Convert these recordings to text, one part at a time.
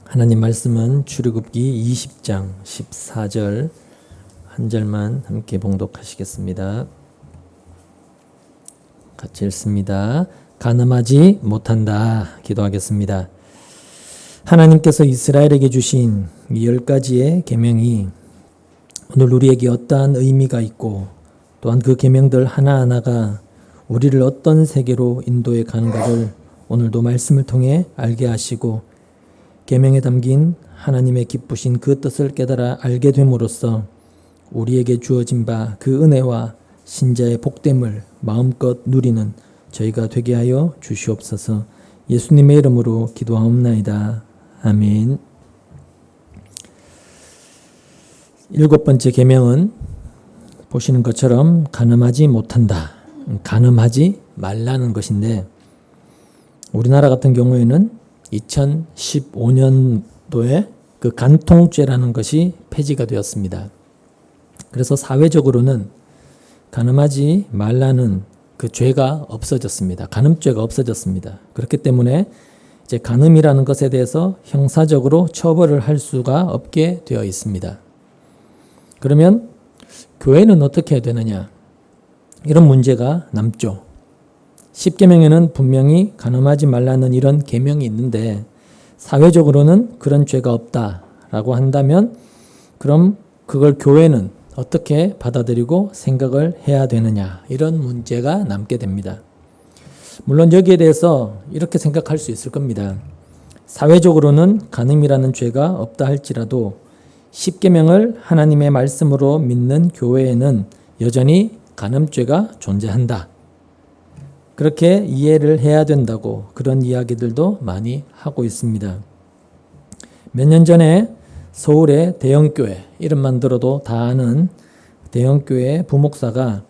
하나님 말씀은 출애굽기 20장 14절 한 절만 함께 봉독하시겠습니다. 같이 읽습니다. 간음하지 못한다. 기도하겠습니다. 하나님께서 이스라엘에게 주신 이 10가지의 계명이 오늘 우리에게 어떠한 의미가 있고 또한 그 계명들 하나하나가 우리를 어떤 세계로 인도해 가는가를 오늘도 말씀을 통해 알게 하시고 계명에 담긴 하나님의 기쁘신 그 뜻을 깨달아 알게 됨으로써 우리에게 주어진 바 그 은혜와 신자의 복됨을 마음껏 누리는 저희가 되게 하여 주시옵소서. 예수님의 이름으로 기도하옵나이다. 아멘. 7번째 계명은 보시는 것처럼 간음하지 못한다. 간음하지 말라는 것인데 우리나라 같은 경우에는 2015년도에 그 간통죄라는 것이 폐지가 되었습니다. 그래서 사회적으로는 간음하지 말라는 그 죄가 없어졌습니다. 간음죄가 없어졌습니다. 그렇기 때문에 이제 간음이라는 것에 대해서 형사적으로 처벌을 할 수가 없게 되어 있습니다. 그러면 교회는 어떻게 해야 되느냐? 이런 문제가 남죠. 10계명에는 분명히 간음하지 말라는 이런 계명이 있는데 사회적으로는 그런 죄가 없다라고 한다면 그럼 그걸 교회는 어떻게 받아들이고 생각을 해야 되느냐, 이런 문제가 남게 됩니다. 물론 여기에 대해서 이렇게 생각할 수 있을 겁니다. 사회적으로는 간음이라는 죄가 없다 할지라도 10계명을 하나님의 말씀으로 믿는 교회에는 여전히 간음죄가 존재한다. 그렇게 이해를 해야 된다고 그런 이야기들도 많이 하고 있습니다. 몇 년 전에 서울의 대형교회, 이름만 들어도 다 아는 대형교회 부목사가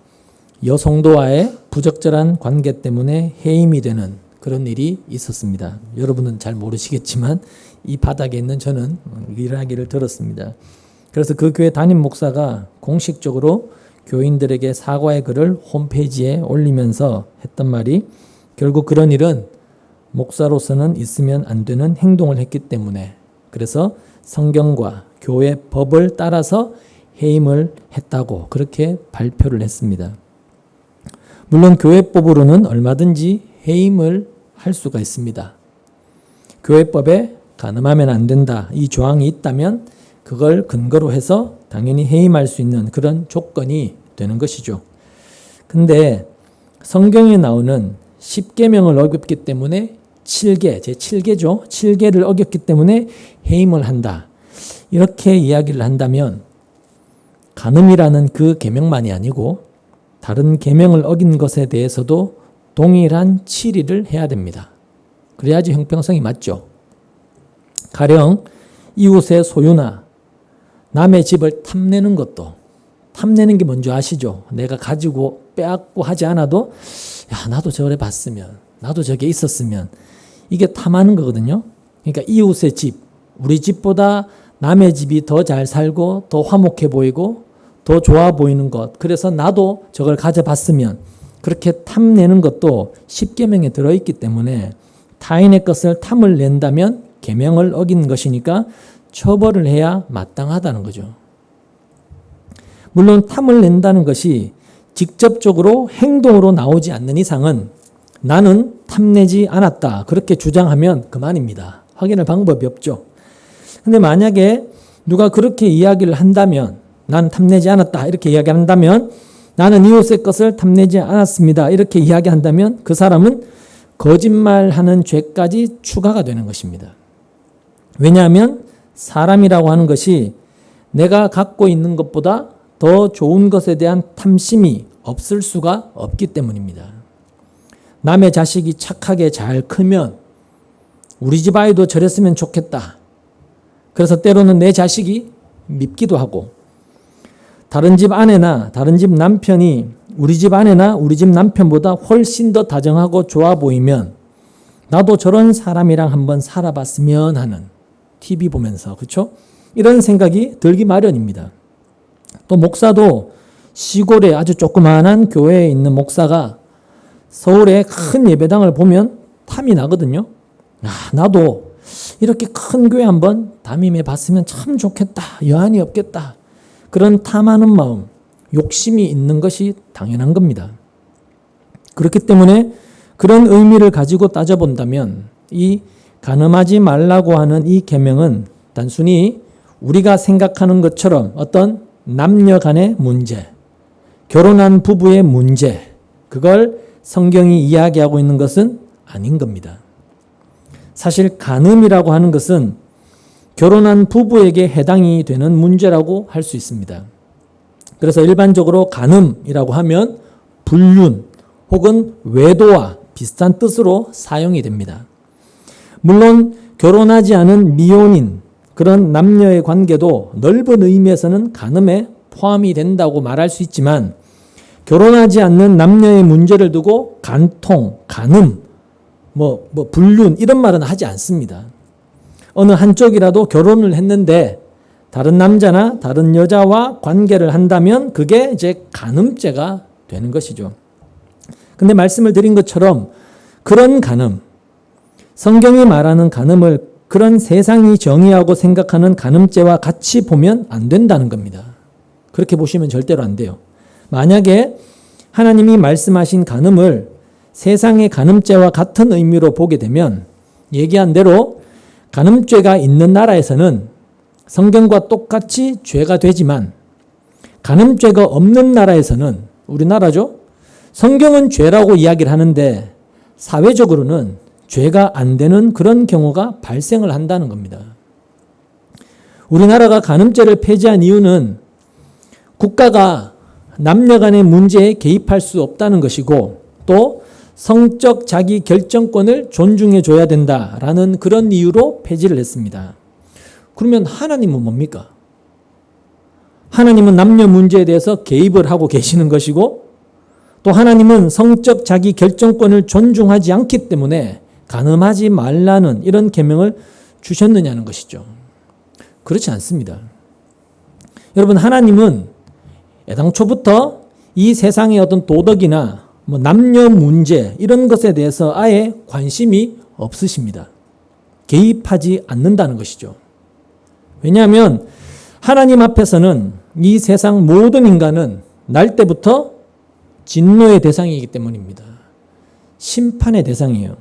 여성도와의 부적절한 관계 때문에 해임이 되는 그런 일이 있었습니다. 여러분은 잘 모르시겠지만 이 바닥에 있는 저는 이야기를 들었습니다. 그래서 그 교회 담임 목사가 공식적으로 교인들에게 사과의 글을 홈페이지에 올리면서 했던 말이 결국 그런 일은 목사로서는 있으면 안 되는 행동을 했기 때문에 그래서 성경과 교회 법을 따라서 해임을 했다고 그렇게 발표를 했습니다. 물론 교회법으로는 얼마든지 해임을 할 수가 있습니다. 교회법에 간음하면 안 된다 이 조항이 있다면 그걸 근거로 해서 당연히 해임할 수 있는 그런 조건이 되는 것이죠. 근데 성경에 나오는 10계명을 어겼기 때문에 7개, 제7계죠. 7계를 어겼기 때문에 해임을 한다. 이렇게 이야기를 한다면 간음이라는 그 계명만이 아니고 다른 계명을 어긴 것에 대해서도 동일한 치리를 해야 됩니다. 그래야지 형평성이 맞죠. 가령 이웃의 소유나 남의 집을 탐내는 것도, 탐내는 게 뭔지 아시죠? 내가 가지고 빼앗고 하지 않아도 야 나도 저래 봤으면, 나도 저게 있었으면, 이게 탐하는 거거든요. 그러니까 이웃의 집, 우리 집보다 남의 집이 더 잘 살고 더 화목해 보이고 더 좋아 보이는 것, 그래서 나도 저걸 가져봤으면, 그렇게 탐내는 것도 10계명에 들어있기 때문에 타인의 것을 탐을 낸다면 계명을 어긴 것이니까 처벌을 해야 마땅하다는 거죠. 물론 탐을 낸다는 것이 직접적으로 행동으로 나오지 않는 이상은 나는 탐내지 않았다 그렇게 주장하면 그만입니다. 확인할 방법이 없죠. 근데 만약에 누가 그렇게 이야기를 한다면, 나는 탐내지 않았다 이렇게 이야기한다면, 나는 이웃의 것을 탐내지 않았습니다 이렇게 이야기한다면 그 사람은 거짓말하는 죄까지 추가가 되는 것입니다. 왜냐하면 사람이라고 하는 것이 내가 갖고 있는 것보다 더 좋은 것에 대한 탐심이 없을 수가 없기 때문입니다. 남의 자식이 착하게 잘 크면 우리 집 아이도 저랬으면 좋겠다. 그래서 때로는 내 자식이 밉기도 하고, 다른 집 아내나 다른 집 남편이 우리 집 아내나 우리 집 남편보다 훨씬 더 다정하고 좋아 보이면 나도 저런 사람이랑 한번 살아봤으면 하는 TV 보면서. 그렇죠? 이런 생각이 들기 마련입니다. 또 목사도 시골에 아주 조그마한 교회에 있는 목사가 서울의 큰 예배당을 보면 탐이 나거든요. 나도 이렇게 큰 교회 한번 담임해 봤으면 참 좋겠다. 여한이 없겠다. 그런 탐하는 마음, 욕심이 있는 것이 당연한 겁니다. 그렇기 때문에 그런 의미를 가지고 따져본다면 이 간음하지 말라고 하는 이 계명은 단순히 우리가 생각하는 것처럼 어떤 남녀 간의 문제, 결혼한 부부의 문제, 그걸 성경이 이야기하고 있는 것은 아닌 겁니다. 사실 간음이라고 하는 것은 결혼한 부부에게 해당이 되는 문제라고 할 수 있습니다. 그래서 일반적으로 간음이라고 하면 불륜 혹은 외도와 비슷한 뜻으로 사용이 됩니다. 물론 결혼하지 않은 미혼인 그런 남녀의 관계도 넓은 의미에서는 간음에 포함이 된다고 말할 수 있지만 결혼하지 않는 남녀의 문제를 두고 간통, 간음, 불륜 이런 말은 하지 않습니다. 어느 한쪽이라도 결혼을 했는데 다른 남자나 다른 여자와 관계를 한다면 그게 이제 간음죄가 되는 것이죠. 근데 말씀을 드린 것처럼 그런 간음, 성경이 말하는 간음을 그런 세상이 정의하고 생각하는 간음죄와 같이 보면 안 된다는 겁니다. 그렇게 보시면 절대로 안 돼요. 만약에 하나님이 말씀하신 간음을 세상의 간음죄와 같은 의미로 보게 되면 얘기한 대로 간음죄가 있는 나라에서는 성경과 똑같이 죄가 되지만 간음죄가 없는 나라에서는 우리나라죠. 성경은 죄라고 이야기를 하는데 사회적으로는 죄가 안 되는 그런 경우가 발생을 한다는 겁니다. 우리나라가 간음죄를 폐지한 이유는 국가가 남녀 간의 문제에 개입할 수 없다는 것이고 또 성적 자기 결정권을 존중해 줘야 된다라는 그런 이유로 폐지를 했습니다. 그러면 하나님은 뭡니까? 하나님은 남녀 문제에 대해서 개입을 하고 계시는 것이고 또 하나님은 성적 자기 결정권을 존중하지 않기 때문에 간음하지 말라는 이런 계명을 주셨느냐는 것이죠. 그렇지 않습니다. 여러분, 하나님은 애당초부터 이 세상의 어떤 도덕이나 남녀 문제 이런 것에 대해서 아예 관심이 없으십니다. 개입하지 않는다는 것이죠. 왜냐하면 하나님 앞에서는 이 세상 모든 인간은 날 때부터 진노의 대상이기 때문입니다. 심판의 대상이에요.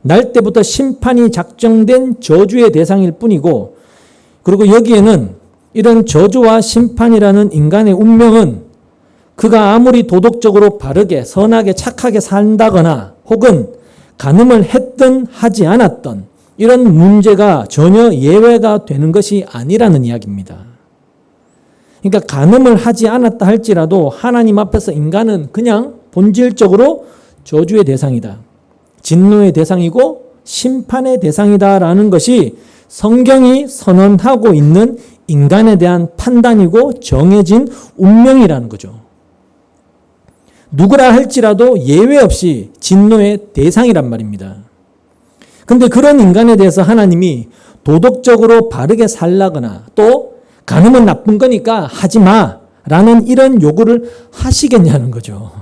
날 때부터 심판이 작정된 저주의 대상일 뿐이고 그리고 여기에는 이런 저주와 심판이라는 인간의 운명은 그가 아무리 도덕적으로 바르게 선하게 착하게 산다거나 혹은 간음을 했든 하지 않았던 이런 문제가 전혀 예외가 되는 것이 아니라는 이야기입니다. 그러니까 간음을 하지 않았다 할지라도 하나님 앞에서 인간은 그냥 본질적으로 저주의 대상이다. 진노의 대상이고 심판의 대상이다라는 것이 성경이 선언하고 있는 인간에 대한 판단이고 정해진 운명이라는 거죠. 누구라 할지라도 예외 없이 진노의 대상이란 말입니다. 근데 그런 인간에 대해서 하나님이 도덕적으로 바르게 살라거나 또 간음은 나쁜 거니까 하지 마 라는 이런 요구를 하시겠냐는 거죠.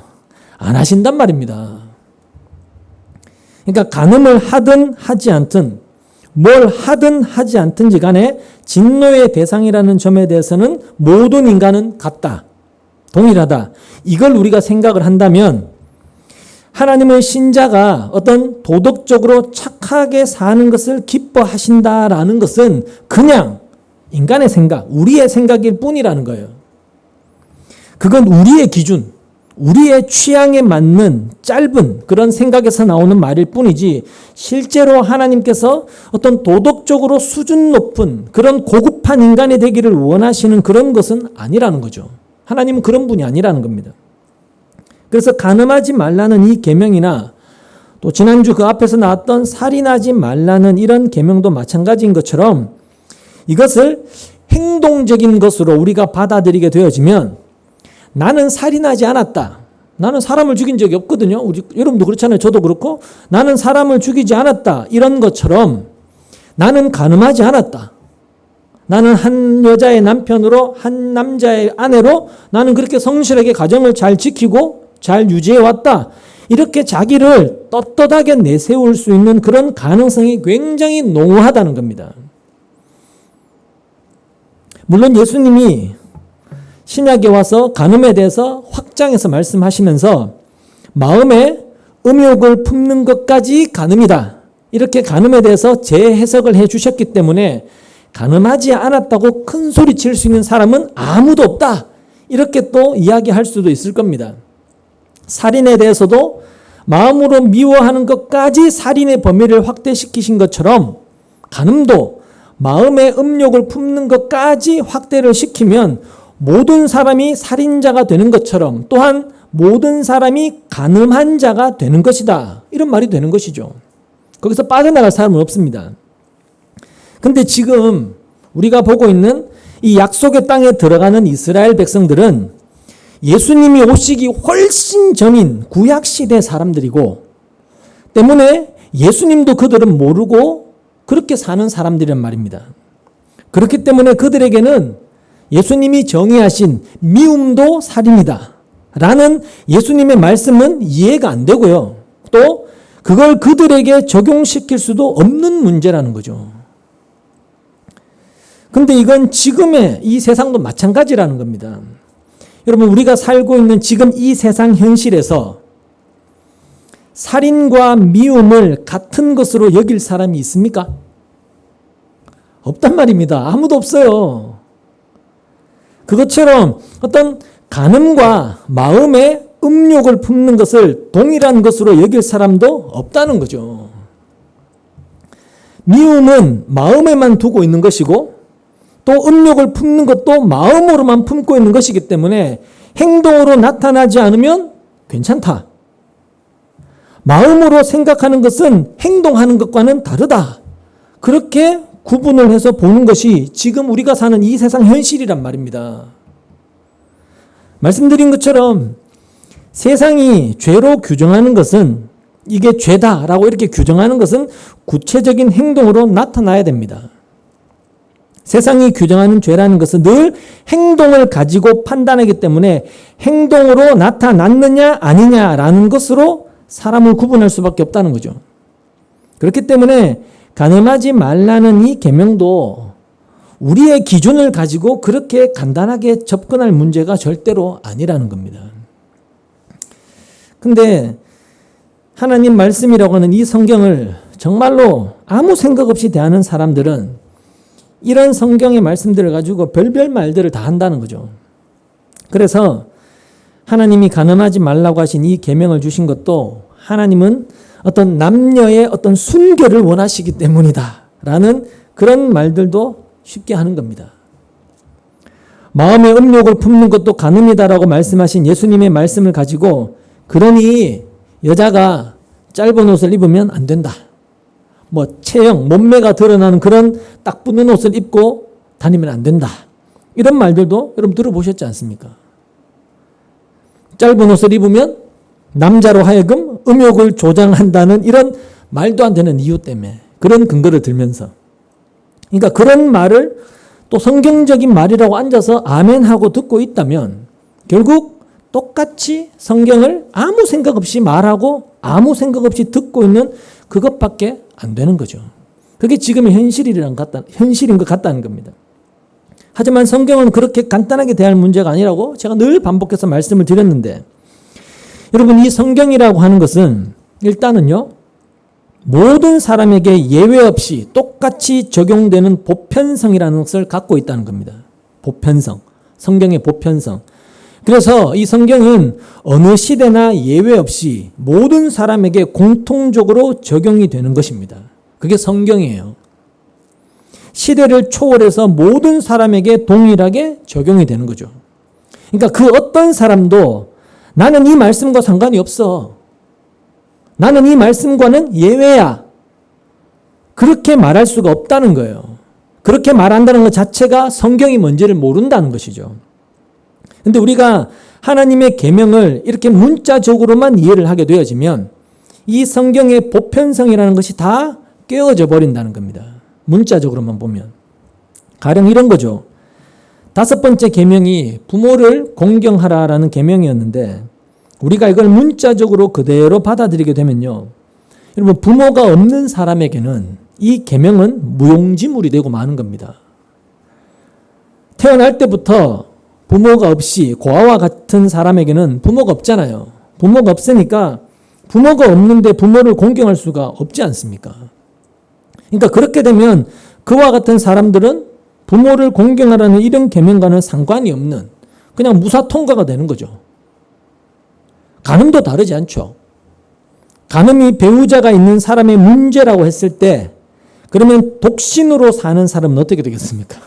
안 하신단 말입니다. 그러니까 간음을 하든 하지 않든 뭘 하든 하지 않든지 간에 진노의 대상이라는 점에 대해서는 모든 인간은 같다. 동일하다. 이걸 우리가 생각을 한다면 하나님의 신자가 어떤 도덕적으로 착하게 사는 것을 기뻐하신다라는 것은 그냥 인간의 생각, 우리의 생각일 뿐이라는 거예요. 그건 우리의 기준, 우리의 취향에 맞는 짧은 그런 생각에서 나오는 말일 뿐이지 실제로 하나님께서 어떤 도덕적으로 수준 높은 그런 고급한 인간이 되기를 원하시는 그런 것은 아니라는 거죠. 하나님은 그런 분이 아니라는 겁니다. 그래서 간음하지 말라는 이 계명이나 또 지난주 그 앞에서 나왔던 살인하지 말라는 이런 계명도 마찬가지인 것처럼 이것을 행동적인 것으로 우리가 받아들이게 되어지면 나는 살인하지 않았다. 나는 사람을 죽인 적이 없거든요. 여러분도 그렇잖아요. 저도 그렇고 나는 사람을 죽이지 않았다. 이런 것처럼 나는 가늠하지 않았다. 나는 한 여자의 남편으로 한 남자의 아내로 나는 그렇게 성실하게 가정을 잘 지키고 잘 유지해 왔다. 이렇게 자기를 떳떳하게 내세울 수 있는 그런 가능성이 굉장히 농후하다는 겁니다. 물론 예수님이 신약에 와서 간음에 대해서 확장해서 말씀하시면서 마음에 음욕을 품는 것까지 간음이다. 이렇게 간음에 대해서 재해석을 해 주셨기 때문에 간음하지 않았다고 큰 소리 칠 수 있는 사람은 아무도 없다. 이렇게 또 이야기할 수도 있을 겁니다. 살인에 대해서도 마음으로 미워하는 것까지 살인의 범위를 확대시키신 것처럼 간음도 마음의 음욕을 품는 것까지 확대를 시키면 모든 사람이 살인자가 되는 것처럼 또한 모든 사람이 간음한 자가 되는 것이다. 이런 말이 되는 것이죠. 거기서 빠져나갈 사람은 없습니다. 근데 지금 우리가 보고 있는 이 약속의 땅에 들어가는 이스라엘 백성들은 예수님이 오시기 훨씬 전인 구약시대 사람들이고 때문에 예수님도 그들은 모르고 그렇게 사는 사람들이란 말입니다. 그렇기 때문에 그들에게는 예수님이 정의하신 미움도 살인이다 라는 예수님의 말씀은 이해가 안 되고요. 또 그걸 그들에게 적용시킬 수도 없는 문제라는 거죠. 근데 이건 지금의 이 세상도 마찬가지라는 겁니다. 여러분, 우리가 살고 있는 지금 이 세상 현실에서 살인과 미움을 같은 것으로 여길 사람이 있습니까? 없단 말입니다. 아무도 없어요. 그것처럼 어떤 간음과 마음의 음욕을 품는 것을 동일한 것으로 여길 사람도 없다는 거죠. 미움은 마음에만 두고 있는 것이고 또 음욕을 품는 것도 마음으로만 품고 있는 것이기 때문에 행동으로 나타나지 않으면 괜찮다. 마음으로 생각하는 것은 행동하는 것과는 다르다. 그렇게 구분을 해서 보는 것이 지금 우리가 사는 이 세상 현실이란 말입니다. 말씀드린 것처럼 세상이 죄로 규정하는 것은 이게 죄다라고 이렇게 규정하는 것은 구체적인 행동으로 나타나야 됩니다. 세상이 규정하는 죄라는 것은 늘 행동을 가지고 판단하기 때문에 행동으로 나타났느냐 아니냐라는 것으로 사람을 구분할 수밖에 없다는 거죠. 그렇기 때문에 간음하지 말라는 이 계명도 우리의 기준을 가지고 그렇게 간단하게 접근할 문제가 절대로 아니라는 겁니다. 근데 하나님 말씀이라고 하는 이 성경을 정말로 아무 생각 없이 대하는 사람들은 이런 성경의 말씀들을 가지고 별별 말들을 다 한다는 거죠. 그래서 하나님이 간음하지 말라고 하신 이 계명을 주신 것도 하나님은 어떤 남녀의 어떤 순결을 원하시기 때문이다 라는 그런 말들도 쉽게 하는 겁니다. 마음의 음욕을 품는 것도 간음이다라고 말씀하신 예수님의 말씀을 가지고 그러니 여자가 짧은 옷을 입으면 안 된다. 체형, 몸매가 드러나는 그런 딱 붙는 옷을 입고 다니면 안 된다. 이런 말들도 여러분 들어보셨지 않습니까? 짧은 옷을 입으면 남자로 하여금 음욕을 조장한다는 이런 말도 안 되는 이유 때문에 그런 근거를 들면서 그러니까 그런 말을 또 성경적인 말이라고 앉아서 아멘하고 듣고 있다면 결국 똑같이 성경을 아무 생각 없이 말하고 아무 생각 없이 듣고 있는 그것밖에 안 되는 거죠. 그게 지금의 현실인 것 같다는 겁니다. 하지만 성경은 그렇게 간단하게 대할 문제가 아니라고 제가 늘 반복해서 말씀을 드렸는데 여러분 이 성경이라고 하는 것은 일단은요 모든 사람에게 예외 없이 똑같이 적용되는 보편성이라는 것을 갖고 있다는 겁니다. 보편성, 성경의 보편성. 그래서 이 성경은 어느 시대나 예외 없이 모든 사람에게 공통적으로 적용이 되는 것입니다. 그게 성경이에요. 시대를 초월해서 모든 사람에게 동일하게 적용이 되는 거죠. 그러니까 그 어떤 사람도 나는 이 말씀과 상관이 없어. 나는 이 말씀과는 예외야. 그렇게 말할 수가 없다는 거예요. 그렇게 말한다는 것 자체가 성경이 뭔지를 모른다는 것이죠. 근데 우리가 하나님의 계명을 이렇게 문자적으로만 이해를 하게 되어지면 이 성경의 보편성이라는 것이 다 깨어져 버린다는 겁니다. 문자적으로만 보면. 가령 이런 거죠. 5번째 계명이 부모를 공경하라라는 계명이었는데 우리가 이걸 문자적으로 그대로 받아들이게 되면요. 여러분, 부모가 없는 사람에게는 이 계명은 무용지물이 되고 마는 겁니다. 태어날 때부터 부모가 없이 고아와 같은 사람에게는 부모가 없잖아요. 부모가 없으니까 부모가 없는데 부모를 공경할 수가 없지 않습니까? 그러니까 그렇게 되면 그와 같은 사람들은 부모를 공경하라는 이런 계명과는 상관이 없는 그냥 무사 통과가 되는 거죠. 간음도 다르지 않죠. 간음이 배우자가 있는 사람의 문제라고 했을 때 그러면 독신으로 사는 사람은 어떻게 되겠습니까?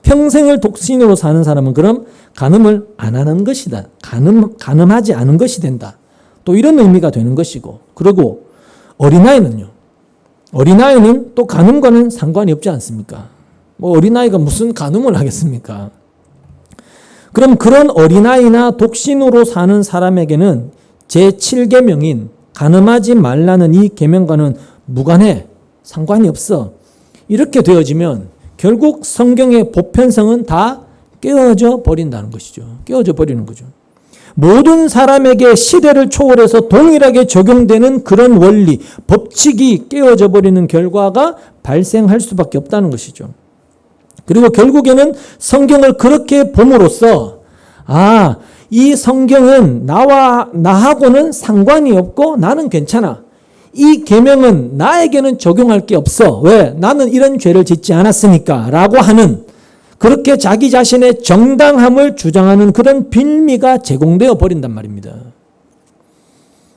평생을 독신으로 사는 사람은 그럼 간음을 안 하는 것이다. 간음하지 않은 것이 된다. 또 이런 의미가 되는 것이고, 그리고 어린아이는요. 어린아이는 또 간음과는 상관이 없지 않습니까? 뭐 어린아이가 무슨 간음을 하겠습니까? 그럼 그런 어린아이나 독신으로 사는 사람에게는 제7계명인 간음하지 말라는 이 계명과는 무관해. 상관이 없어. 이렇게 되어지면 결국 성경의 보편성은 다 깨어져 버린다는 것이죠. 깨어져 버리는 거죠. 모든 사람에게 시대를 초월해서 동일하게 적용되는 그런 원리, 법칙이 깨어져 버리는 결과가 발생할 수밖에 없다는 것이죠. 그리고 결국에는 성경을 그렇게 봄으로써 이 성경은 나하고는 상관이 없고 나는 괜찮아. 이 계명은 나에게는 적용할 게 없어. 왜? 나는 이런 죄를 짓지 않았으니까 라고 하는, 그렇게 자기 자신의 정당함을 주장하는 그런 빌미가 제공되어 버린단 말입니다.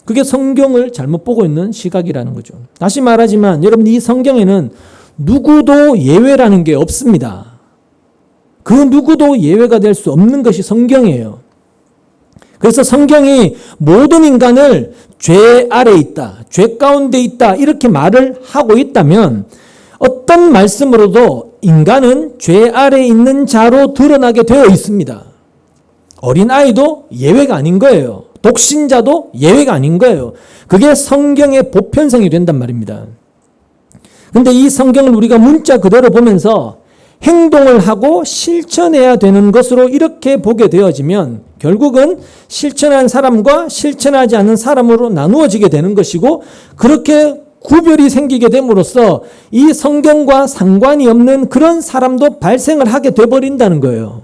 그게 성경을 잘못 보고 있는 시각이라는 거죠. 다시 말하지만 여러분, 이 성경에는 누구도 예외라는 게 없습니다. 그 누구도 예외가 될 수 없는 것이 성경이에요. 그래서 성경이 모든 인간을 죄 아래 있다, 죄 가운데 있다 이렇게 말을 하고 있다면 어떤 말씀으로도 인간은 죄 아래 있는 자로 드러나게 되어 있습니다. 어린아이도 예외가 아닌 거예요. 독신자도 예외가 아닌 거예요. 그게 성경의 보편성이 된단 말입니다. 그런데 이 성경을 우리가 문자 그대로 보면서 행동을 하고 실천해야 되는 것으로 이렇게 보게 되어지면 결국은 실천한 사람과 실천하지 않은 사람으로 나누어지게 되는 것이고, 그렇게 구별이 생기게 됨으로써 이 성경과 상관이 없는 그런 사람도 발생을 하게 돼버린다는 거예요.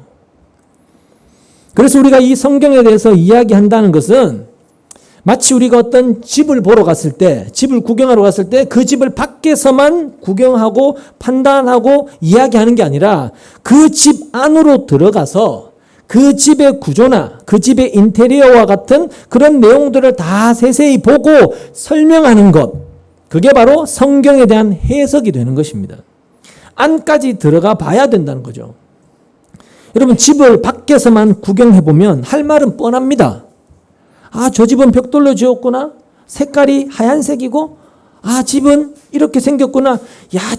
그래서 우리가 이 성경에 대해서 이야기한다는 것은 마치 우리가 어떤 집을 보러 갔을 때, 집을 구경하러 갔을 때 그 집을 밖에서만 구경하고 판단하고 이야기하는 게 아니라 그 집 안으로 들어가서 그 집의 구조나 그 집의 인테리어와 같은 그런 내용들을 다 세세히 보고 설명하는 것, 그게 바로 성경에 대한 해석이 되는 것입니다. 안까지 들어가 봐야 된다는 거죠. 여러분, 집을 밖에서만 구경해보면 할 말은 뻔합니다. 저 집은 벽돌로 지었구나. 색깔이 하얀색이고, 집은 이렇게 생겼구나.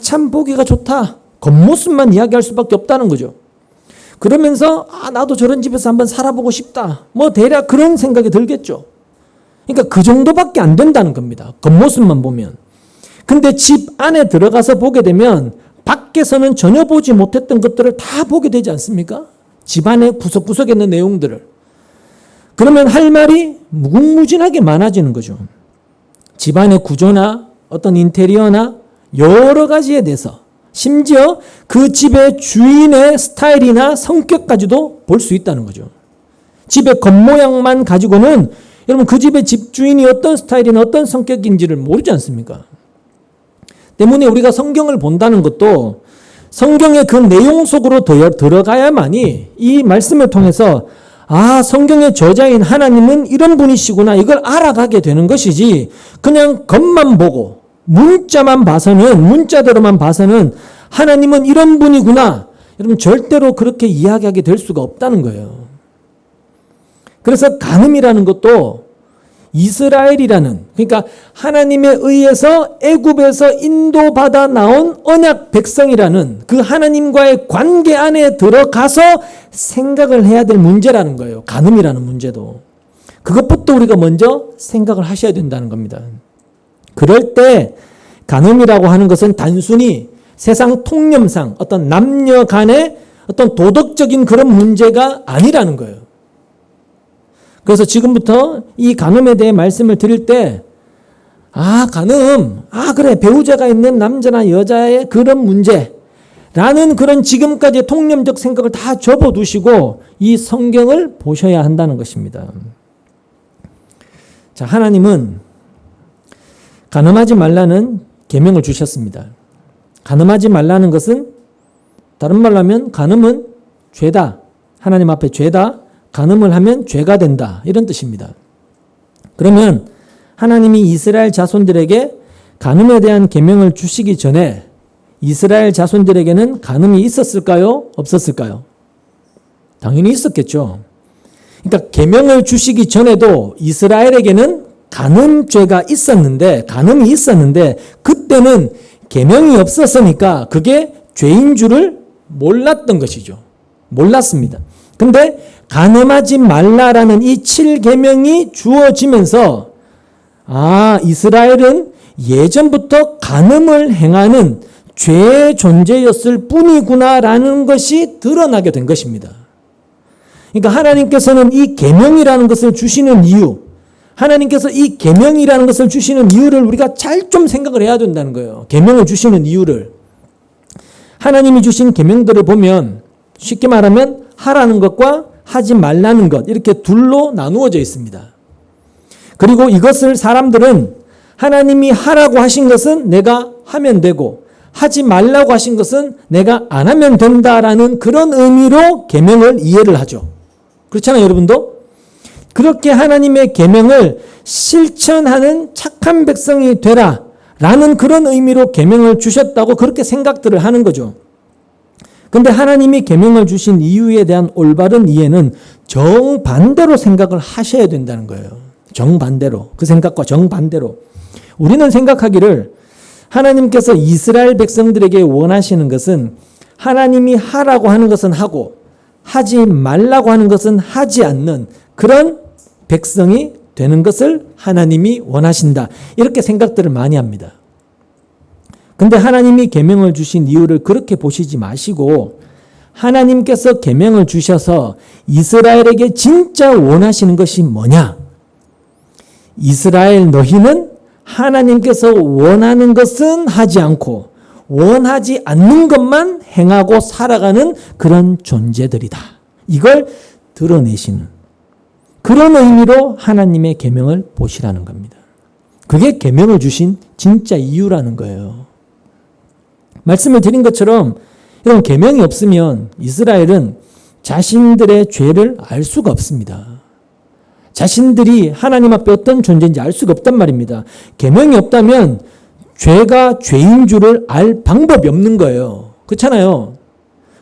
참 보기가 좋다. 겉모습만 이야기할 수밖에 없다는 거죠. 그러면서 나도 저런 집에서 한번 살아보고 싶다. 뭐 대략 그런 생각이 들겠죠. 그러니까 그 정도밖에 안 된다는 겁니다. 겉모습만 보면. 근데 집 안에 들어가서 보게 되면 밖에서는 전혀 보지 못했던 것들을 다 보게 되지 않습니까? 집 안에 구석구석에 있는 내용들을. 그러면 할 말이 무궁무진하게 많아지는 거죠. 집안의 구조나 어떤 인테리어나 여러 가지에 대해서, 심지어 그 집의 주인의 스타일이나 성격까지도 볼 수 있다는 거죠. 집의 겉모양만 가지고는 여러분 그 집의 집주인이 어떤 스타일이나 어떤 성격인지를 모르지 않습니까? 때문에 우리가 성경을 본다는 것도 성경의 그 내용 속으로 들어가야만이 이 말씀을 통해서 성경의 저자인 하나님은 이런 분이시구나, 이걸 알아가게 되는 것이지, 그냥 겉만 보고 문자대로만 봐서는 하나님은 이런 분이구나, 여러분 절대로 그렇게 이야기하게 될 수가 없다는 거예요. 그래서 간음이라는 것도 이스라엘이라는, 그러니까 하나님에 의해서 애굽에서 인도받아 나온 언약 백성이라는 그 하나님과의 관계 안에 들어가서 생각을 해야 될 문제라는 거예요. 간음이라는 문제도. 그것부터 우리가 먼저 생각을 하셔야 된다는 겁니다. 그럴 때 간음이라고 하는 것은 단순히 세상 통념상 어떤 남녀 간의 어떤 도덕적인 그런 문제가 아니라는 거예요. 그래서 지금부터 이 간음에 대해 말씀을 드릴 때, 간음, 그래, 배우자가 있는 남자나 여자의 그런 문제라는 그런 지금까지의 통념적 생각을 다 접어두시고 이 성경을 보셔야 한다는 것입니다. 자, 하나님은 간음하지 말라는 계명을 주셨습니다. 간음하지 말라는 것은 다른 말로 하면 간음은 죄다. 하나님 앞에 죄다. 간음을 하면 죄가 된다. 이런 뜻입니다. 그러면 하나님이 이스라엘 자손들에게 간음에 대한 계명을 주시기 전에 이스라엘 자손들에게는 간음이 있었을까요? 없었을까요? 당연히 있었겠죠. 그러니까 계명을 주시기 전에도 이스라엘에게는 간음죄가 있었는데, 간음이 있었는데 그때는 계명이 없었으니까 그게 죄인 줄을 몰랐던 것이죠. 몰랐습니다. 근데 간음하지 말라라는 이 7계명이 주어지면서 이스라엘은 예전부터 간음을 행하는 죄의 존재였을 뿐이구나라는 것이 드러나게 된 것입니다. 그러니까 하나님께서는 이 계명이라는 것을 주시는 이유, 하나님께서 이 계명이라는 것을 주시는 이유를 우리가 잘 좀 생각을 해야 된다는 거예요. 계명을 주시는 이유를. 하나님이 주신 계명들을 보면 쉽게 말하면 하라는 것과 하지 말라는 것, 이렇게 둘로 나누어져 있습니다. 그리고 이것을 사람들은 하나님이 하라고 하신 것은 내가 하면 되고 하지 말라고 하신 것은 내가 안 하면 된다라는 그런 의미로 계명을 이해를 하죠. 그렇잖아요, 여러분도? 그렇게 하나님의 계명을 실천하는 착한 백성이 되라 라는 그런 의미로 계명을 주셨다고 그렇게 생각들을 하는 거죠. 근데 하나님이 계명을 주신 이유에 대한 올바른 이해는 정반대로 생각을 하셔야 된다는 거예요. 정반대로. 그 생각과 정반대로. 우리는 생각하기를 하나님께서 이스라엘 백성들에게 원하시는 것은 하나님이 하라고 하는 것은 하고 하지 말라고 하는 것은 하지 않는 그런 백성이 되는 것을 하나님이 원하신다. 이렇게 생각들을 많이 합니다. 근데 하나님이 계명을 주신 이유를 그렇게 보시지 마시고 하나님께서 계명을 주셔서 이스라엘에게 진짜 원하시는 것이 뭐냐? 이스라엘 너희는 하나님께서 원하는 것은 하지 않고 원하지 않는 것만 행하고 살아가는 그런 존재들이다. 이걸 드러내시는 그런 의미로 하나님의 계명을 보시라는 겁니다. 그게 계명을 주신 진짜 이유라는 거예요. 말씀을 드린 것처럼 이런 계명이 없으면 이스라엘은 자신들의 죄를 알 수가 없습니다. 자신들이 하나님 앞에 어떤 존재인지 알 수가 없단 말입니다. 계명이 없다면 죄가 죄인 줄을 알 방법이 없는 거예요. 그렇잖아요.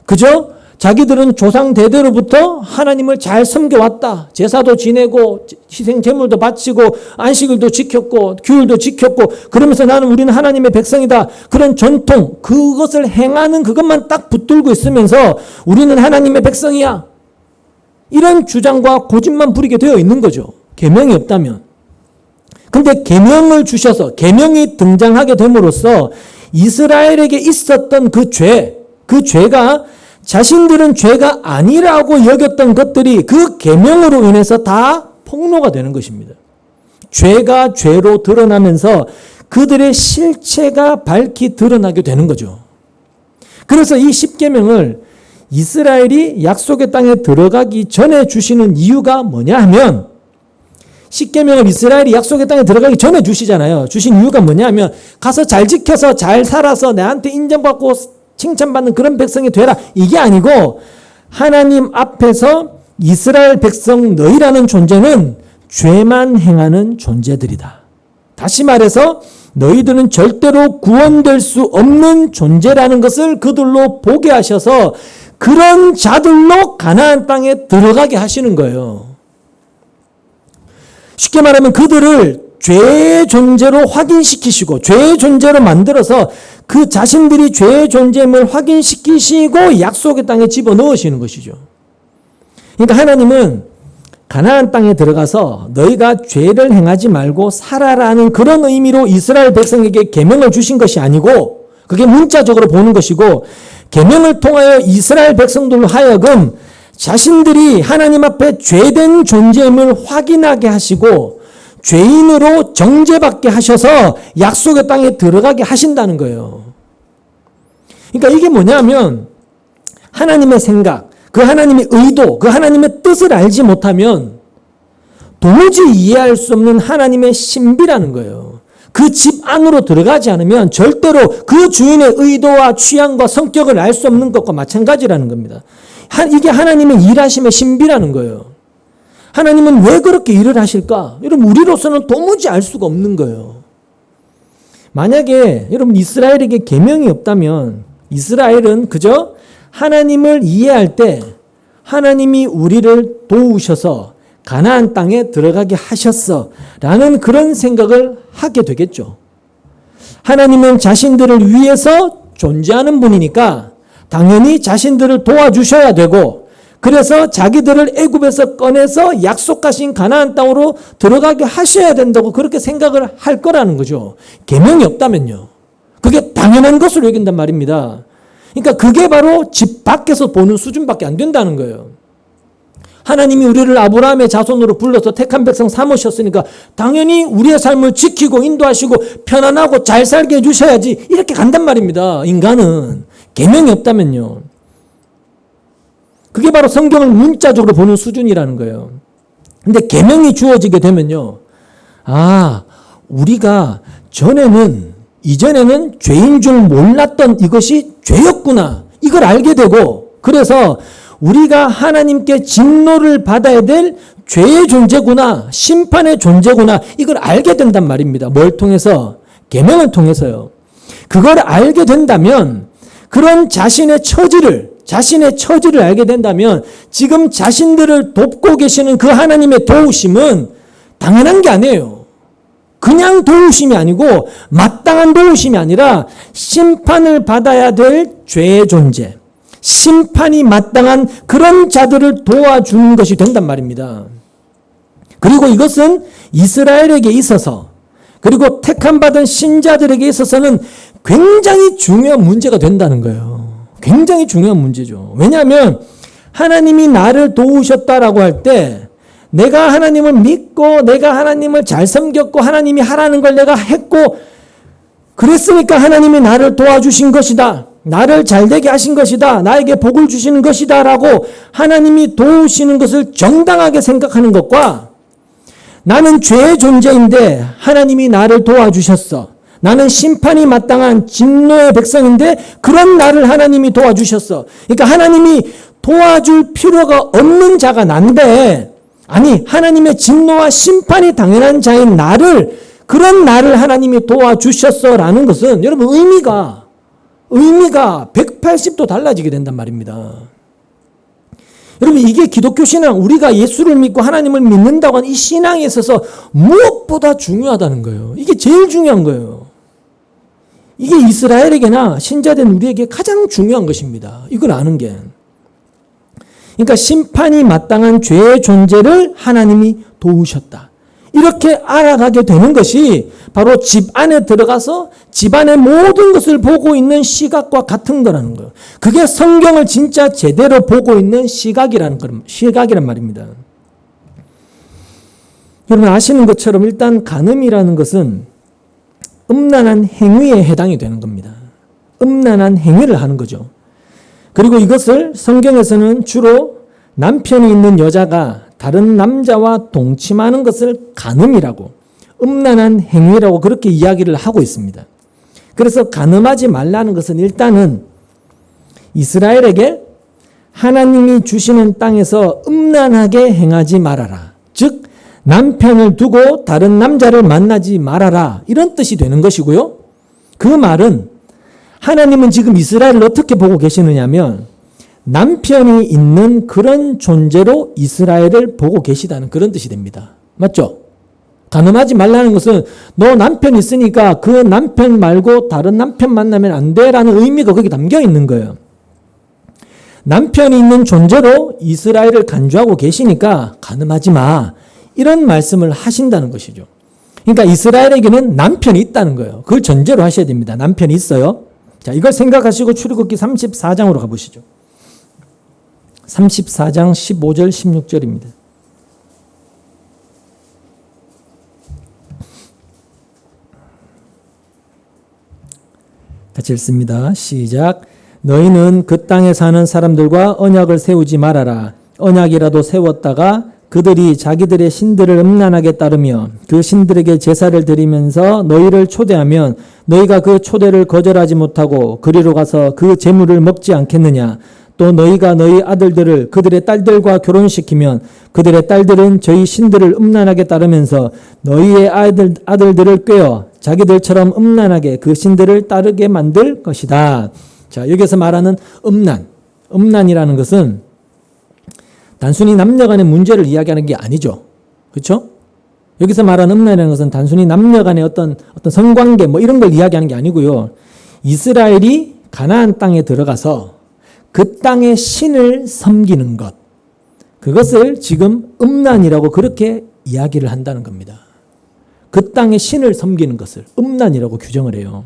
그죠? 자기들은 조상 대대로부터 하나님을 잘 섬겨왔다. 제사도 지내고 희생 제물도 바치고 안식일도 지켰고 규율도 지켰고 그러면서 우리는 하나님의 백성이다. 그런 전통, 그것을 행하는 그것만 딱 붙들고 있으면서 우리는 하나님의 백성이야. 이런 주장과 고집만 부리게 되어 있는 거죠. 계명이 없다면. 근데 계명을 주셔서 계명이 등장하게 됨으로써 이스라엘에게 있었던 그 죄가 자신들은 죄가 아니라고 여겼던 것들이 그 계명으로 인해서 다 폭로가 되는 것입니다. 죄가 죄로 드러나면서 그들의 실체가 밝히 드러나게 되는 거죠. 그래서 이 10계명을 이스라엘이 약속의 땅에 들어가기 전에 주시는 이유가 뭐냐 하면 10계명을 이스라엘이 약속의 땅에 들어가기 전에 주시잖아요. 주신 이유가 뭐냐 하면 가서 잘 지켜서 잘 살아서 내한테 인정받고 칭찬받는 그런 백성이 되라. 이게 아니고 하나님 앞에서 이스라엘 백성 너희라는 존재는 죄만 행하는 존재들이다. 다시 말해서 너희들은 절대로 구원될 수 없는 존재라는 것을 그들로 보게 하셔서 그런 자들로 가나안 땅에 들어가게 하시는 거예요. 쉽게 말하면 그들을 죄의 존재로 확인시키시고 죄의 존재로 만들어서 그 자신들이 죄의 존재임을 확인시키시고 약속의 땅에 집어넣으시는 것이죠. 그러니까 하나님은 가나안 땅에 들어가서 너희가 죄를 행하지 말고 살아라는 그런 의미로 이스라엘 백성에게 계명을 주신 것이 아니고, 그게 문자적으로 보는 것이고, 계명을 통하여 이스라엘 백성들로 하여금 자신들이 하나님 앞에 죄된 존재임을 확인하게 하시고 죄인으로 정죄받게 하셔서 약속의 땅에 들어가게 하신다는 거예요. 그러니까 이게 뭐냐면 하나님의 생각, 그 하나님의 의도, 그 하나님의 뜻을 알지 못하면 도무지 이해할 수 없는 하나님의 신비라는 거예요. 그 집 안으로 들어가지 않으면 절대로 그 주인의 의도와 취향과 성격을 알 수 없는 것과 마찬가지라는 겁니다. 이게 하나님의 일하심의 신비라는 거예요. 하나님은 왜 그렇게 일을 하실까? 여러분, 우리로서는 도무지 알 수가 없는 거예요. 만약에 여러분 이스라엘에게 계명이 없다면 이스라엘은 그저 하나님을 이해할 때 하나님이 우리를 도우셔서 가나안 땅에 들어가게 하셨어 라는 그런 생각을 하게 되겠죠. 하나님은 자신들을 위해서 존재하는 분이니까 당연히 자신들을 도와주셔야 되고, 그래서 자기들을 애굽에서 꺼내서 약속하신 가나안 땅으로 들어가게 하셔야 된다고 그렇게 생각을 할 거라는 거죠. 계명이 없다면요. 그게 당연한 것으로 여긴단 말입니다. 그러니까 그게 바로 집 밖에서 보는 수준밖에 안 된다는 거예요. 하나님이 우리를 아브라함의 자손으로 불러서 택한 백성 삼으셨으니까 당연히 우리의 삶을 지키고 인도하시고 편안하고 잘 살게 해주셔야지, 이렇게 간단 말입니다. 인간은 계명이 없다면요. 그게 바로 성경을 문자적으로 보는 수준이라는 거예요. 근데 계명이 주어지게 되면요, 우리가 이전에는 죄인 줄 몰랐던 이것이 죄였구나, 이걸 알게 되고, 그래서 우리가 하나님께 진노를 받아야 될 죄의 존재구나, 심판의 존재구나, 이걸 알게 된단 말입니다. 뭘 통해서? 계명을 통해서요. 그걸 알게 된다면, 그런 자신의 처지를 알게 된다면 지금 자신들을 돕고 계시는 그 하나님의 도우심은 당연한 게 아니에요. 그냥 도우심이 아니고 마땅한 도우심이 아니라 심판을 받아야 될 죄의 존재, 심판이 마땅한 그런 자들을 도와주는 것이 된단 말입니다. 그리고 이것은 이스라엘에게 있어서, 그리고 택함받은 신자들에게 있어서는 굉장히 중요한 문제가 된다는 거예요. 굉장히 중요한 문제죠. 왜냐하면 하나님이 나를 도우셨다라고 할 때 내가 하나님을 믿고 내가 하나님을 잘 섬겼고 하나님이 하라는 걸 내가 했고 그랬으니까 하나님이 나를 도와주신 것이다, 나를 잘되게 하신 것이다, 나에게 복을 주시는 것이다 라고 하나님이 도우시는 것을 정당하게 생각하는 것과, 나는 죄의 존재인데 하나님이 나를 도와주셨어, 나는 심판이 마땅한 진노의 백성인데 그런 나를 하나님이 도와주셨어, 그러니까 하나님이 도와줄 필요가 없는 자가 난데, 아니 하나님의 진노와 심판이 당연한 자인 그런 나를 하나님이 도와주셨어 라는 것은 여러분 의미가 180도 달라지게 된단 말입니다. 여러분, 이게 기독교 신앙, 우리가 예수를 믿고 하나님을 믿는다고 하는 이 신앙에 있어서 무엇보다 중요하다는 거예요. 이게 제일 중요한 거예요. 이게 이스라엘에게나 신자된 우리에게 가장 중요한 것입니다. 이걸 아는 게. 그러니까 심판이 마땅한 죄의 존재를 하나님이 도우셨다, 이렇게 알아가게 되는 것이 바로 집 안에 들어가서 집안의 모든 것을 보고 있는 시각과 같은 거라는 거예요. 그게 성경을 진짜 제대로 보고 있는 시각이란 말입니다. 여러분 아시는 것처럼 일단 간음이라는 것은 음란한 행위에 해당이 되는 겁니다. 음란한 행위를 하는 거죠. 그리고 이것을 성경에서는 주로 남편이 있는 여자가 다른 남자와 동침하는 것을 간음이라고, 음란한 행위라고 그렇게 이야기를 하고 있습니다. 그래서 간음하지 말라는 것은 일단은 이스라엘에게 하나님이 주시는 땅에서 음란하게 행하지 말아라, 즉 남편을 두고 다른 남자를 만나지 말아라, 이런 뜻이 되는 것이고요. 그 말은 하나님은 지금 이스라엘을 어떻게 보고 계시느냐면 남편이 있는 그런 존재로 이스라엘을 보고 계시다는 그런 뜻이 됩니다. 맞죠? 간음하지 말라는 것은 너 남편 있으니까 그 남편 말고 다른 남편 만나면 안 돼라는 의미가 거기 담겨 있는 거예요. 남편이 있는 존재로 이스라엘을 간주하고 계시니까 간음하지 마. 이런 말씀을 하신다는 것이죠. 그러니까 이스라엘에게는 남편이 있다는 거예요. 그걸 전제로 하셔야 됩니다. 남편이 있어요. 자, 이걸 생각하시고 출애굽기 34장으로 가보시죠. 34장 15절 16절입니다. 같이 읽습니다. 시작. 너희는 그 땅에 사는 사람들과 언약을 세우지 말아라. 언약이라도 세웠다가 그들이 자기들의 신들을 음란하게 따르며 그 신들에게 제사를 드리면서 너희를 초대하면 너희가 그 초대를 거절하지 못하고 그리로 가서 그 제물을 먹지 않겠느냐. 또 너희가 너희 아들들을 그들의 딸들과 결혼시키면 그들의 딸들은 저희 신들을 음란하게 따르면서 너희의 아들들을 꾀어 자기들처럼 음란하게 그 신들을 따르게 만들 것이다. 자, 여기서 말하는 음란이라는 것은 단순히 남녀 간의 문제를 이야기하는 게 아니죠. 그렇죠? 여기서 말하는 음란이라는 것은 단순히 남녀 간의 어떤 성관계 뭐 이런 걸 이야기하는 게 아니고요. 이스라엘이 가나안 땅에 들어가서 그 땅의 신을 섬기는 것, 그것을 지금 음란이라고 그렇게 이야기를 한다는 겁니다. 그 땅의 신을 섬기는 것을 음란이라고 규정을 해요.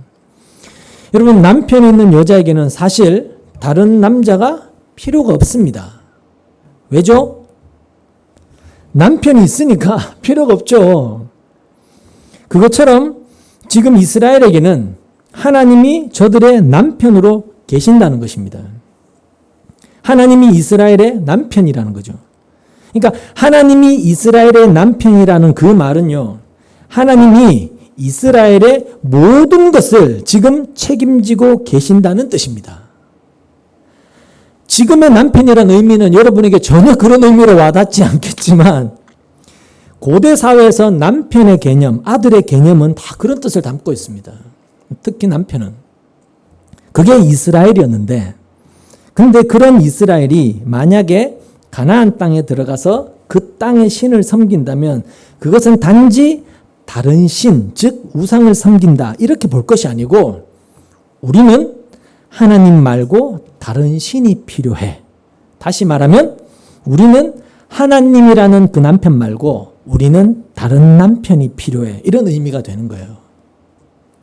여러분, 남편이 있는 여자에게는 사실 다른 남자가 필요가 없습니다. 왜죠? 남편이 있으니까 필요가 없죠. 그것처럼 지금 이스라엘에게는 하나님이 저들의 남편으로 계신다는 것입니다. 하나님이 이스라엘의 남편이라는 거죠. 그러니까 하나님이 이스라엘의 남편이라는 그 말은요, 하나님이 이스라엘의 모든 것을 지금 책임지고 계신다는 뜻입니다. 지금의 남편이라는 의미는 여러분에게 전혀 그런 의미로 와닿지 않겠지만 고대 사회에서 남편의 개념, 아들의 개념은 다 그런 뜻을 담고 있습니다. 특히 남편은. 그게 이스라엘이었는데, 근데 그런 이스라엘이 만약에 가나안 땅에 들어가서 그 땅의 신을 섬긴다면 그것은 단지 다른 신, 즉 우상을 섬긴다 이렇게 볼 것이 아니고 우리는 하나님 말고 다른 신이 필요해. 다시 말하면 우리는 하나님이라는 그 남편 말고 우리는 다른 남편이 필요해. 이런 의미가 되는 거예요.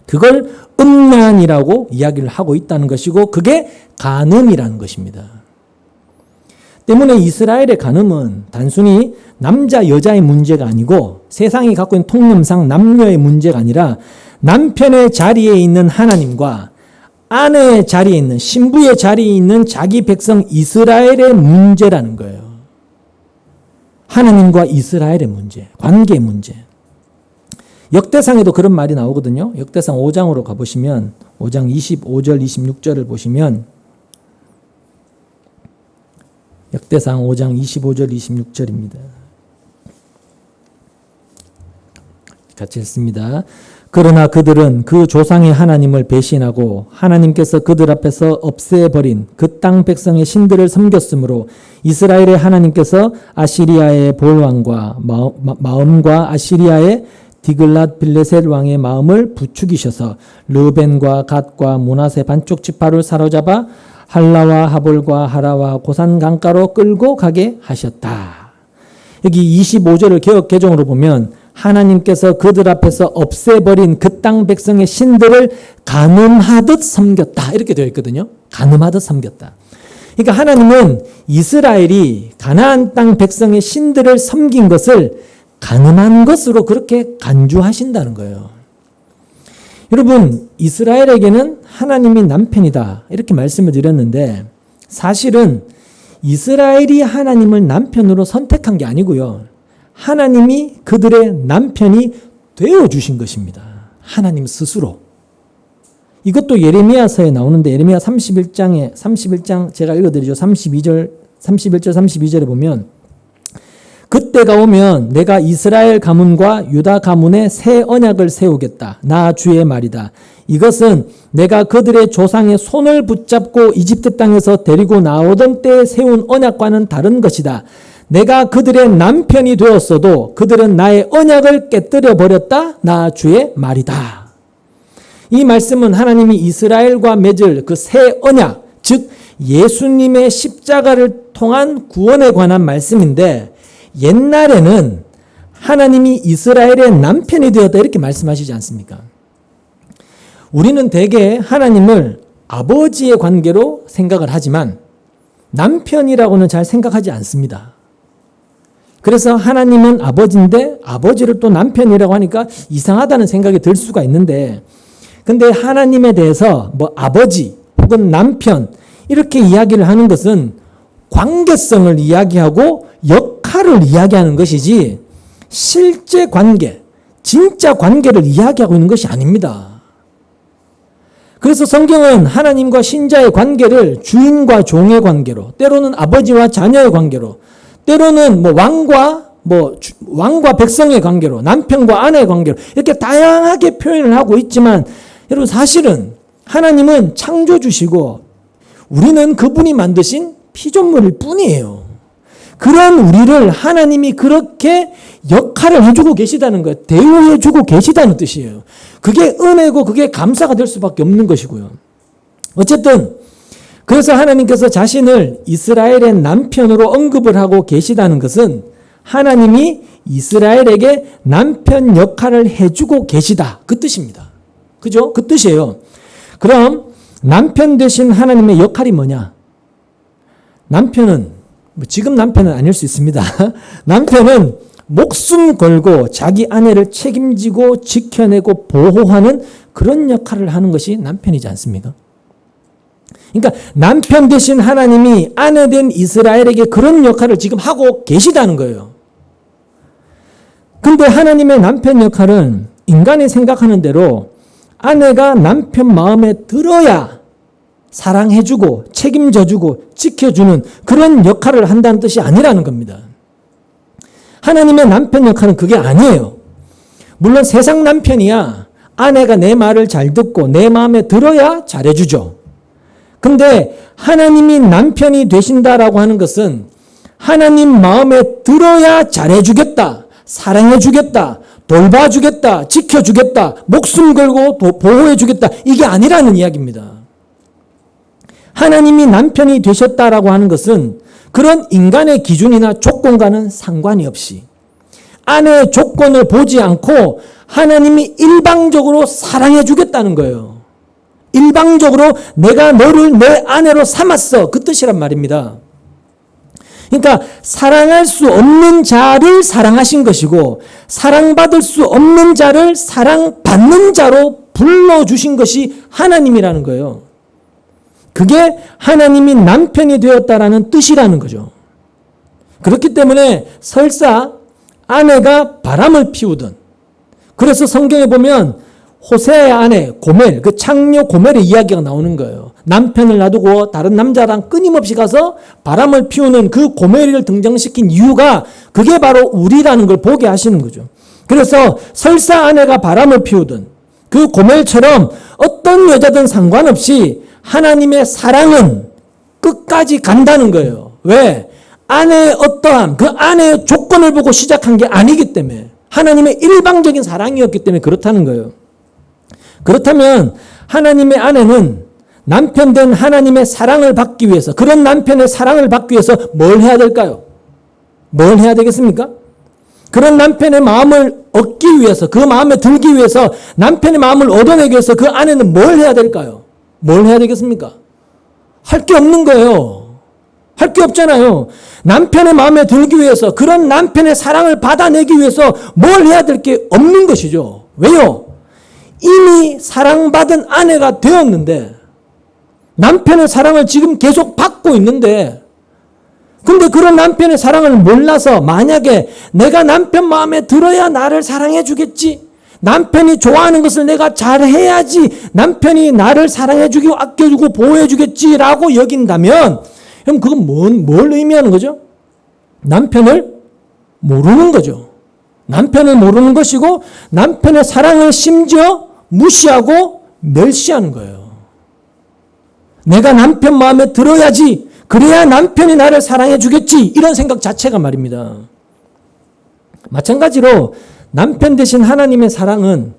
그걸 음란이라고 이야기를 하고 있다는 것이고 그게 간음이라는 것입니다. 때문에 이스라엘의 간음은 단순히 남자 여자의 문제가 아니고 세상이 갖고 있는 통념상 남녀의 문제가 아니라 남편의 자리에 있는 하나님과 아내의 자리에 있는 신부의 자리에 있는 자기 백성 이스라엘의 문제라는 거예요. 하나님과 이스라엘의 문제, 관계의 문제. 역대상에도 그런 말이 나오거든요. 역대상 5장으로 가보시면 5장 25절 26절을 보시면 역대상 5장 25절 26절입니다. 같이 읽습니다. 그러나 그들은 그 조상의 하나님을 배신하고 하나님께서 그들 앞에서 없애버린 그 땅 백성의 신들을 섬겼으므로 이스라엘의 하나님께서 아시리아의 볼왕과 마음과 아시리아의 디글랏 빌레셋 왕의 마음을 부추기셔서 르벤과 갓과 므낫세 반쪽 지파를 사로잡아 할라와 하볼과 하라와 고산 강가로 끌고 가게 하셨다. 여기 25절을 개역 개정으로 보면 하나님께서 그들 앞에서 없애버린 그 땅 백성의 신들을 간음하듯 섬겼다. 이렇게 되어 있거든요. 간음하듯 섬겼다. 그러니까 하나님은 이스라엘이 가나안 땅 백성의 신들을 섬긴 것을 간음한 것으로 그렇게 간주하신다는 거예요. 여러분, 이스라엘에게는 하나님이 남편이다. 이렇게 말씀을 드렸는데 사실은 이스라엘이 하나님을 남편으로 선택한 게 아니고요. 하나님이 그들의 남편이 되어주신 것입니다. 하나님 스스로. 이것도 예레미야서에 나오는데 예레미야 31장 제가 읽어드리죠. 31절 32절에 보면 그때가 오면 내가 이스라엘 가문과 유다 가문에 새 언약을 세우겠다. 나 주의 말이다. 이것은 내가 그들의 조상의 손을 붙잡고 이집트 땅에서 데리고 나오던 때에 세운 언약과는 다른 것이다. 내가 그들의 남편이 되었어도 그들은 나의 언약을 깨뜨려 버렸다. 나 주의 말이다. 이 말씀은 하나님이 이스라엘과 맺을 그 새 언약, 즉 예수님의 십자가를 통한 구원에 관한 말씀인데 옛날에는 하나님이 이스라엘의 남편이 되었다 이렇게 말씀하시지 않습니까? 우리는 대개 하나님을 아버지의 관계로 생각을 하지만 남편이라고는 잘 생각하지 않습니다. 그래서 하나님은 아버지인데 아버지를 또 남편이라고 하니까 이상하다는 생각이 들 수가 있는데, 근데 하나님에 대해서 뭐 아버지 혹은 남편 이렇게 이야기를 하는 것은 관계성을 이야기하고 역할을 이야기하는 것이지 실제 관계, 진짜 관계를 이야기하고 있는 것이 아닙니다. 그래서 성경은 하나님과 신자의 관계를 주인과 종의 관계로, 때로는 아버지와 자녀의 관계로, 때로는 왕과 백성의 관계로, 남편과 아내의 관계로 이렇게 다양하게 표현을 하고 있지만, 여러분 사실은 하나님은 창조주시고 우리는 그분이 만드신 피조물일 뿐이에요. 그런 우리를 하나님이 그렇게 역할을 해주고 계시다는 것, 대우해주고 계시다는 뜻이에요. 그게 은혜고 그게 감사가 될 수밖에 없는 것이고요. 어쨌든 그래서 하나님께서 자신을 이스라엘의 남편으로 언급을 하고 계시다는 것은 하나님이 이스라엘에게 남편 역할을 해주고 계시다, 그 뜻입니다. 그죠? 그 뜻이에요. 그럼 남편 되신 하나님의 역할이 뭐냐? 남편은 지금 남편은 아닐 수 있습니다. 남편은 목숨 걸고 자기 아내를 책임지고 지켜내고 보호하는 그런 역할을 하는 것이 남편이지 않습니까? 그러니까 남편 대신 하나님이 아내 된 이스라엘에게 그런 역할을 지금 하고 계시다는 거예요. 근데 하나님의 남편 역할은 인간이 생각하는 대로 아내가 남편 마음에 들어야 사랑해주고 책임져주고 지켜주는 그런 역할을 한다는 뜻이 아니라는 겁니다. 하나님의 남편 역할은 그게 아니에요. 물론 세상 남편이야 아내가 내 말을 잘 듣고 내 마음에 들어야 잘해주죠. 근데 하나님이 남편이 되신다라고 하는 것은 하나님 마음에 들어야 잘해주겠다, 사랑해주겠다, 돌봐주겠다, 지켜주겠다, 목숨 걸고 보호해주겠다, 이게 아니라는 이야기입니다. 하나님이 남편이 되셨다라고 하는 것은 그런 인간의 기준이나 조건과는 상관이 없이 아내의 조건을 보지 않고 하나님이 일방적으로 사랑해 주겠다는 거예요. 일방적으로 내가 너를 내 아내로 삼았어, 그 뜻이란 말입니다. 그러니까 사랑할 수 없는 자를 사랑하신 것이고 사랑받을 수 없는 자를 사랑받는 자로 불러주신 것이 하나님이라는 거예요. 그게 하나님이 남편이 되었다라는 뜻이라는 거죠. 그렇기 때문에 설사 아내가 바람을 피우든, 그래서 성경에 보면 호세아의 아내 고멜, 그 창녀 고멜의 이야기가 나오는 거예요. 남편을 놔두고 다른 남자랑 끊임없이 가서 바람을 피우는 그 고멜을 등장시킨 이유가 그게 바로 우리라는 걸 보게 하시는 거죠. 그래서 설사 아내가 바람을 피우든 그 고멜처럼 어떤 여자든 상관없이 하나님의 사랑은 끝까지 간다는 거예요. 왜? 아내의 어떠함, 그 아내의 조건을 보고 시작한 게 아니기 때문에, 하나님의 일방적인 사랑이었기 때문에 그렇다는 거예요. 그렇다면 하나님의 아내는 남편 된 하나님의 사랑을 받기 위해서, 그런 남편의 사랑을 받기 위해서 뭘 해야 될까요? 뭘 해야 되겠습니까? 그런 남편의 마음을 얻기 위해서, 그 마음에 들기 위해서, 남편의 마음을 얻어내기 위해서 그 아내는 뭘 해야 될까요? 뭘 해야 되겠습니까? 할 게 없는 거예요. 할 게 없잖아요. 남편의 마음에 들기 위해서, 그런 남편의 사랑을 받아내기 위해서 뭘 해야 될 게 없는 것이죠. 왜요? 이미 사랑받은 아내가 되었는데, 남편의 사랑을 지금 계속 받고 있는데, 근데 그런 남편의 사랑을 몰라서 만약에 내가 남편 마음에 들어야 나를 사랑해 주겠지, 남편이 좋아하는 것을 내가 잘해야지 남편이 나를 사랑해주고 아껴주고 보호해주겠지라고 여긴다면, 그럼 그건 뭘 의미하는 거죠? 남편을 모르는 거죠. 남편을 모르는 것이고 남편의 사랑을 심지어 무시하고 멸시하는 거예요. 내가 남편 마음에 들어야지, 그래야 남편이 나를 사랑해주겠지, 이런 생각 자체가 말입니다. 마찬가지로 남편 대신 하나님의 사랑은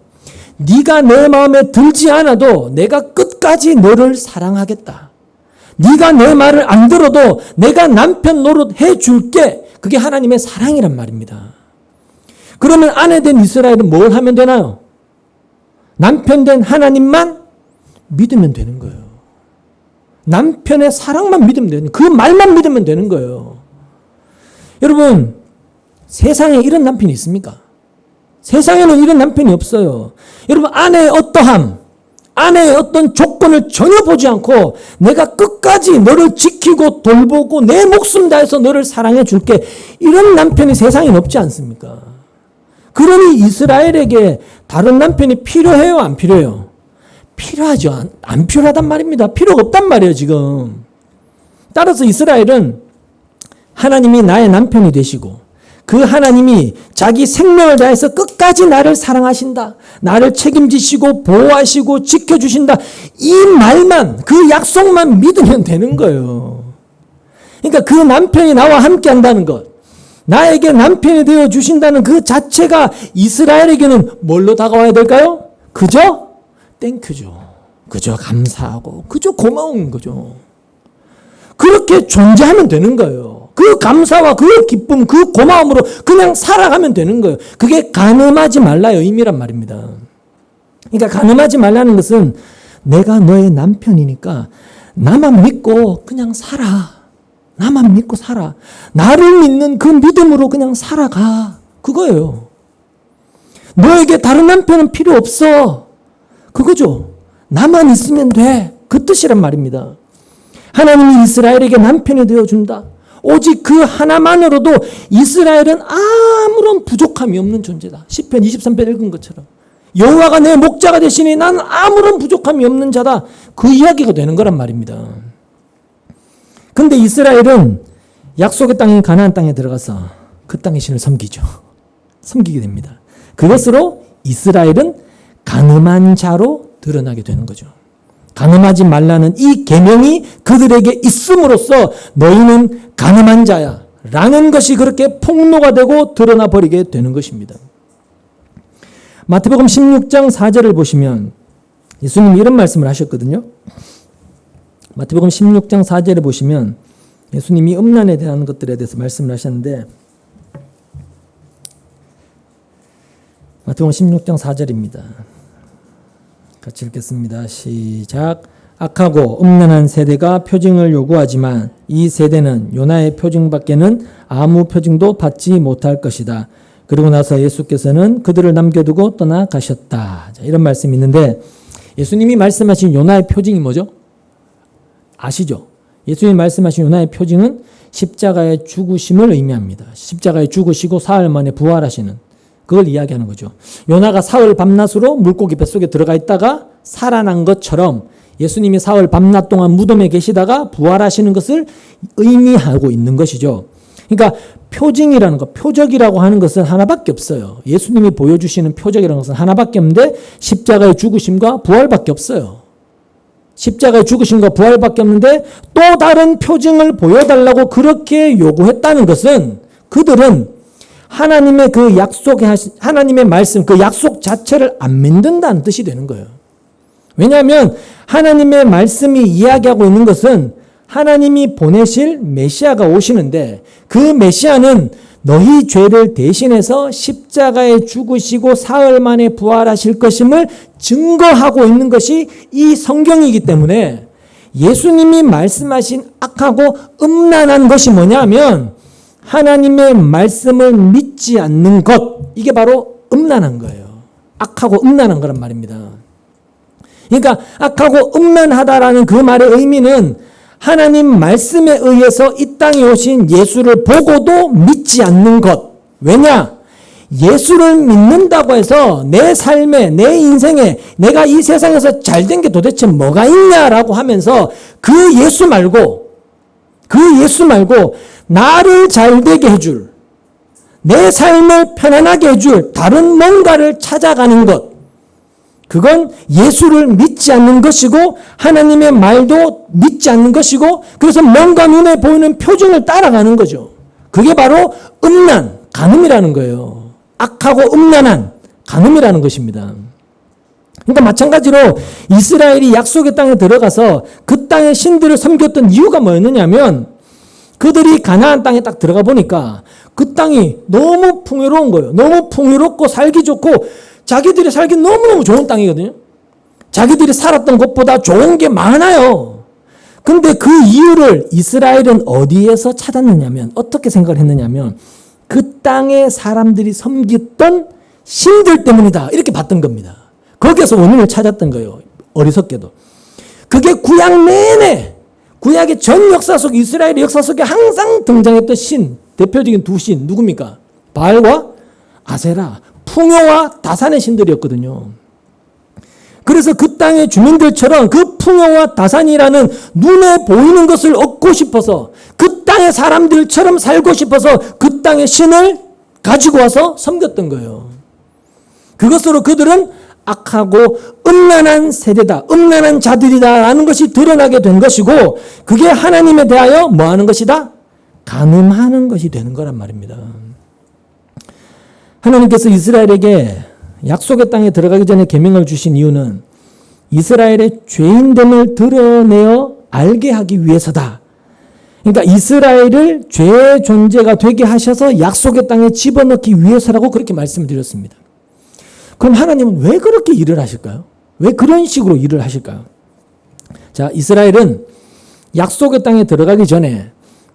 네가 내 마음에 들지 않아도 내가 끝까지 너를 사랑하겠다, 네가 내 말을 안 들어도 내가 남편 노릇 해줄게. 그게 하나님의 사랑이란 말입니다. 그러면 아내 된 이스라엘은 뭘 하면 되나요? 남편 된 하나님만 믿으면 되는 거예요. 남편의 사랑만 믿으면 되는, 그 말만 믿으면 되는 거예요. 여러분, 세상에 이런 남편이 있습니까? 세상에는 이런 남편이 없어요. 여러분, 아내의 어떠함, 아내의 어떤 조건을 전혀 보지 않고 내가 끝까지 너를 지키고 돌보고 내 목숨 다해서 너를 사랑해 줄게. 이런 남편이 세상에 없지 않습니까? 그러니 이스라엘에게 다른 남편이 필요해요? 안 필요해요? 필요하죠. 안 필요하단 말입니다. 필요가 없단 말이에요, 지금. 따라서 이스라엘은 하나님이 나의 남편이 되시고 그 하나님이 자기 생명을 다해서 끝까지 나를 사랑하신다. 나를 책임지시고 보호하시고 지켜주신다. 이 말만, 그 약속만 믿으면 되는 거예요. 그러니까 그 남편이 나와 함께 한다는 것, 나에게 남편이 되어 주신다는 그 자체가 이스라엘에게는 뭘로 다가와야 될까요? 그저 땡큐죠. 그저 감사하고 그저 고마운 거죠. 그렇게 존재하면 되는 거예요. 그 감사와 그 기쁨, 그 고마움으로 그냥 살아가면 되는 거예요. 그게 간음하지 말라의 의미란 말입니다. 그러니까 간음하지 말라는 것은 내가 너의 남편이니까 나만 믿고 그냥 살아. 나만 믿고 살아. 나를 믿는 그 믿음으로 그냥 살아가. 그거예요. 너에게 다른 남편은 필요 없어. 그거죠. 나만 있으면 돼. 그 뜻이란 말입니다. 하나님이 이스라엘에게 남편이 되어준다. 오직 그 하나만으로도 이스라엘은 아무런 부족함이 없는 존재다. 시편 23편 읽은 것처럼 여호와가 내 목자가 되시니 난 아무런 부족함이 없는 자다. 그 이야기가 되는 거란 말입니다. 근데 이스라엘은 약속의 땅인 가나안 땅에 들어가서 그 땅의 신을 섬기죠. 섬기게 됩니다. 그것으로 이스라엘은 간음한 자로 드러나게 되는 거죠. 간음하지 말라는 이 계명이 그들에게 있음으로써 너희는 간음한 자야 라는 것이 그렇게 폭로가 되고 드러나 버리게 되는 것입니다. 마태복음 16장 4절을 보시면 예수님이 이런 말씀을 하셨거든요. 마태복음 16장 4절에 보시면 예수님이 음란에 대한 것들에 대해서 말씀을 하셨는데 마태복음 16장 4절입니다. 같이 읽겠습니다. 시작. 악하고 음란한 세대가 표징을 요구하지만 이 세대는 요나의 표징밖에는 아무 표징도 받지 못할 것이다. 그러고 나서 예수께서는 그들을 남겨두고 떠나가셨다. 자, 이런 말씀이 있는데 예수님이 말씀하신 요나의 표징이 뭐죠? 아시죠? 예수님이 말씀하신 요나의 표징은 십자가의 죽으심을 의미합니다. 십자가에 죽으시고 사흘 만에 부활하시는 그걸 이야기하는 거죠. 요나가 사흘 밤낮으로 물고기 뱃속에 들어가 있다가 살아난 것처럼 예수님이 사흘 밤낮 동안 무덤에 계시다가 부활하시는 것을 의미하고 있는 것이죠. 그러니까 표징이라는 것, 표적이라고 하는 것은 하나밖에 없어요. 예수님이 보여주시는 표적이라는 것은 하나밖에 없는데 십자가의 죽으심과 부활밖에 없어요. 십자가의 죽으심과 부활밖에 없는데 또 다른 표징을 보여달라고 그렇게 요구했다는 것은 그들은 하나님의 그 약속에 하나님의 말씀, 그 약속 자체를 안 믿는다는 뜻이 되는 거예요. 왜냐하면 하나님의 말씀이 이야기하고 있는 것은 하나님이 보내실 메시아가 오시는데 그 메시아는 너희 죄를 대신해서 십자가에 죽으시고 사흘 만에 부활하실 것임을 증거하고 있는 것이 이 성경이기 때문에 예수님이 말씀하신 악하고 음란한 것이 뭐냐면 하나님의 말씀을 믿지 않는 것, 이게 바로 음란한 거예요. 악하고 음란한 거란 말입니다. 그러니까 악하고 음란하다라는 그 말의 의미는 하나님 말씀에 의해서 이 땅에 오신 예수를 보고도 믿지 않는 것. 왜냐? 예수를 믿는다고 해서 내 삶에, 내 인생에 내가 이 세상에서 잘된 게 도대체 뭐가 있냐라고 하면서 그 예수 말고 나를 잘되게 해줄, 내 삶을 편안하게 해줄 다른 뭔가를 찾아가는 것. 그건 예수를 믿지 않는 것이고 하나님의 말도 믿지 않는 것이고 그래서 뭔가 눈에 보이는 표징을 따라가는 거죠. 그게 바로 음란, 간음이라는 거예요. 악하고 음란한 간음이라는 것입니다. 그러니까 마찬가지로 이스라엘이 약속의 땅에 들어가서 그 땅의 신들을 섬겼던 이유가 뭐였느냐면 그들이 가나안 땅에 딱 들어가 보니까 그 땅이 너무 풍요로운 거예요. 너무 풍요롭고 살기 좋고 자기들이 살기 너무너무 좋은 땅이거든요. 자기들이 살았던 곳보다 좋은 게 많아요. 근데 그 이유를 이스라엘은 어디에서 찾았느냐면 어떻게 생각을 했느냐면 그 땅에 사람들이 섬겼던 신들 때문이다. 이렇게 봤던 겁니다. 거기에서 원인을 찾았던 거예요. 어리석게도. 그게 구약 내내 구약의 전 역사 속 이스라엘의 역사 속에 항상 등장했던 신, 대표적인 두 신 누굽니까? 바알과 아세라, 풍요와 다산의 신들이었거든요. 그래서 그 땅의 주민들처럼 그 풍요와 다산이라는 눈에 보이는 것을 얻고 싶어서 그 땅의 사람들처럼 살고 싶어서 그 땅의 신을 가지고 와서 섬겼던 거예요. 그것으로 그들은 악하고 음란한 세대다, 음란한 자들이다라는 것이 드러나게 된 것이고 그게 하나님에 대하여 뭐하는 것이다? 간음하는 것이 되는 거란 말입니다. 하나님께서 이스라엘에게 약속의 땅에 들어가기 전에 계명을 주신 이유는 이스라엘의 죄인됨을 드러내어 알게 하기 위해서다. 그러니까 이스라엘을 죄의 존재가 되게 하셔서 약속의 땅에 집어넣기 위해서라고 그렇게 말씀을 드렸습니다. 그럼 하나님은 왜 그렇게 일을 하실까요? 왜 그런 식으로 일을 하실까요? 자, 이스라엘은 약속의 땅에 들어가기 전에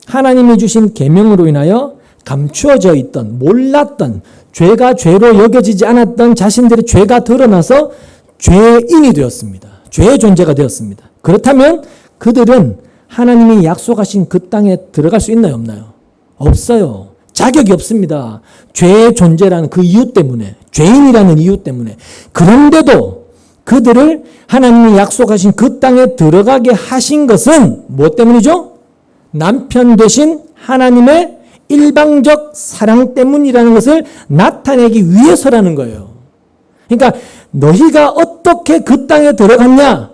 하나님이 주신 계명으로 인하여 감추어져 있던, 몰랐던, 죄가 죄로 여겨지지 않았던 자신들의 죄가 드러나서 죄인이 되었습니다. 죄의 존재가 되었습니다. 그렇다면 그들은 하나님이 약속하신 그 땅에 들어갈 수 있나요? 없나요? 없어요. 자격이 없습니다. 죄의 존재라는 그 이유 때문에, 죄인이라는 이유 때문에. 그런데도 그들을 하나님이 약속하신 그 땅에 들어가게 하신 것은 무엇 때문이죠? 남편 되신 하나님의 일방적 사랑 때문이라는 것을 나타내기 위해서라는 거예요. 그러니까 너희가 어떻게 그 땅에 들어갔냐?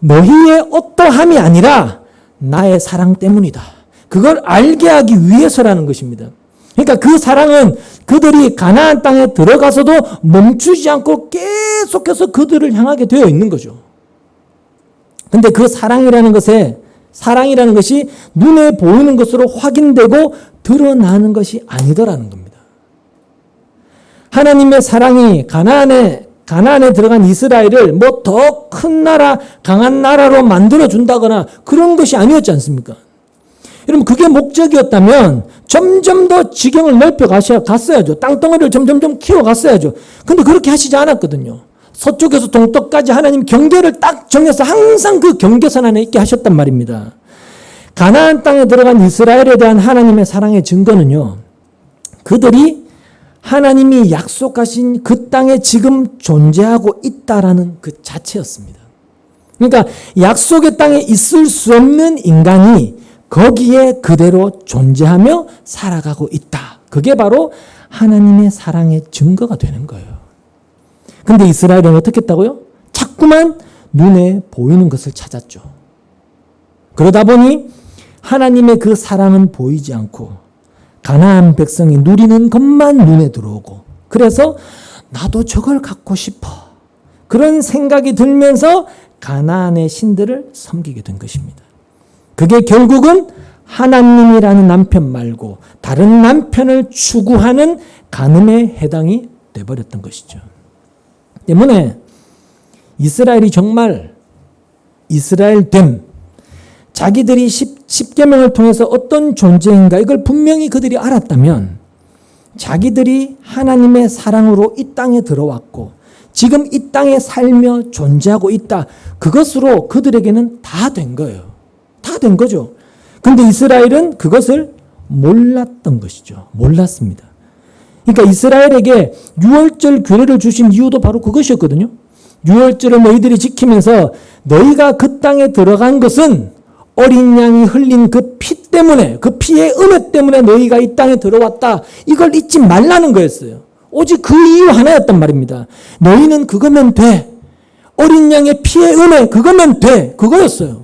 너희의 어떠함이 아니라 나의 사랑 때문이다. 그걸 알게 하기 위해서라는 것입니다. 그러니까 그 사랑은 그들이 가나안 땅에 들어가서도 멈추지 않고 계속해서 그들을 향하게 되어 있는 거죠. 근데 그 사랑이라는 것이 눈에 보이는 것으로 확인되고 드러나는 것이 아니더라는 겁니다. 하나님의 사랑이 가나안에 들어간 이스라엘을 뭐 더 큰 나라, 강한 나라로 만들어 준다거나 그런 것이 아니었지 않습니까? 여러분 그게 목적이었다면 점점 더 지경을 넓혀 갔어야죠. 땅덩어리를 점점 키워갔어야죠. 근데 그렇게 하시지 않았거든요. 서쪽에서 동쪽까지 하나님 경계를 딱 정해서 항상 그 경계선 안에 있게 하셨단 말입니다. 가나안 땅에 들어간 이스라엘에 대한 하나님의 사랑의 증거는요. 그들이 하나님이 약속하신 그 땅에 지금 존재하고 있다라는 그 자체였습니다. 그러니까 약속의 땅에 있을 수 없는 인간이 거기에 그대로 존재하며 살아가고 있다. 그게 바로 하나님의 사랑의 증거가 되는 거예요. 근데 이스라엘은 어떻게 했다고요? 자꾸만 눈에 보이는 것을 찾았죠. 그러다 보니 하나님의 그 사랑은 보이지 않고 가나안 백성이 누리는 것만 눈에 들어오고 그래서 나도 저걸 갖고 싶어. 그런 생각이 들면서 가나안의 신들을 섬기게 된 것입니다. 그게 결국은 하나님이라는 남편 말고 다른 남편을 추구하는 간음에 해당이 돼버렸던 것이죠. 때문에 이스라엘이 정말 이스라엘됨, 자기들이 십계명을 통해서 어떤 존재인가 이걸 분명히 그들이 알았다면 자기들이 하나님의 사랑으로 이 땅에 들어왔고 지금 이 땅에 살며 존재하고 있다. 그것으로 그들에게는 다 된 거예요. 다 된 거죠. 근데 이스라엘은 그것을 몰랐던 것이죠. 몰랐습니다. 그러니까 이스라엘에게 유월절 규례를 주신 이유도 바로 그것이었거든요. 유월절을 너희들이 지키면서 너희가 그 땅에 들어간 것은 어린 양이 흘린 그 피 때문에, 그 피의 은혜 때문에 너희가 이 땅에 들어왔다. 이걸 잊지 말라는 거였어요. 오직 그 이유 하나였단 말입니다. 너희는 그거면 돼. 어린 양의 피의 은혜 그거면 돼. 그거였어요.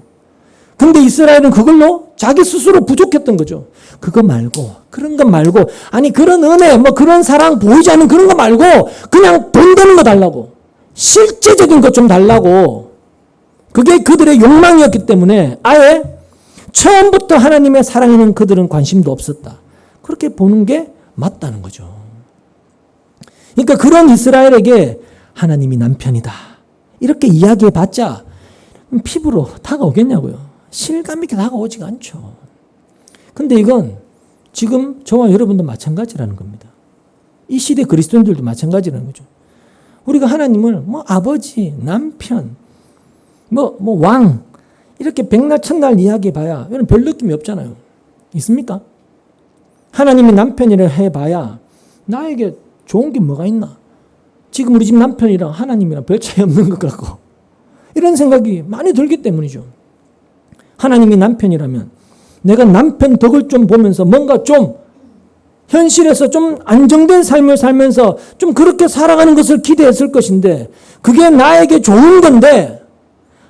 근데 이스라엘은 그걸로 자기 스스로 부족했던 거죠. 그거 말고, 그런 것 말고, 아니 그런 은혜, 뭐 그런 사랑 보이지 않는 그런 거 말고 그냥 돈 되는 거 달라고. 실제적인 것 좀 달라고. 그게 그들의 욕망이었기 때문에 아예 처음부터 하나님의 사랑에는 그들은 관심도 없었다. 그렇게 보는 게 맞다는 거죠. 그러니까 그런 이스라엘에게 하나님이 남편이다. 이렇게 이야기해봤자 피부로 다가오겠냐고요. 실감 있게 다가오지가 않죠. 근데 이건 지금 저와 여러분도 마찬가지라는 겁니다. 이 시대 그리스도인들도 마찬가지라는 거죠. 우리가 하나님을 뭐 아버지, 남편, 뭐 왕 이렇게 백날 천날 이야기해봐야 여러분 별 느낌이 없잖아요. 있습니까? 하나님이 남편이라 해봐야 나에게 좋은 게 뭐가 있나? 지금 우리 집 남편이랑 하나님이랑 별 차이 없는 것 같고 이런 생각이 많이 들기 때문이죠. 하나님이 남편이라면 내가 남편 덕을 좀 보면서 뭔가 좀 현실에서 좀 안정된 삶을 살면서 좀 그렇게 살아가는 것을 기대했을 것인데 그게 나에게 좋은 건데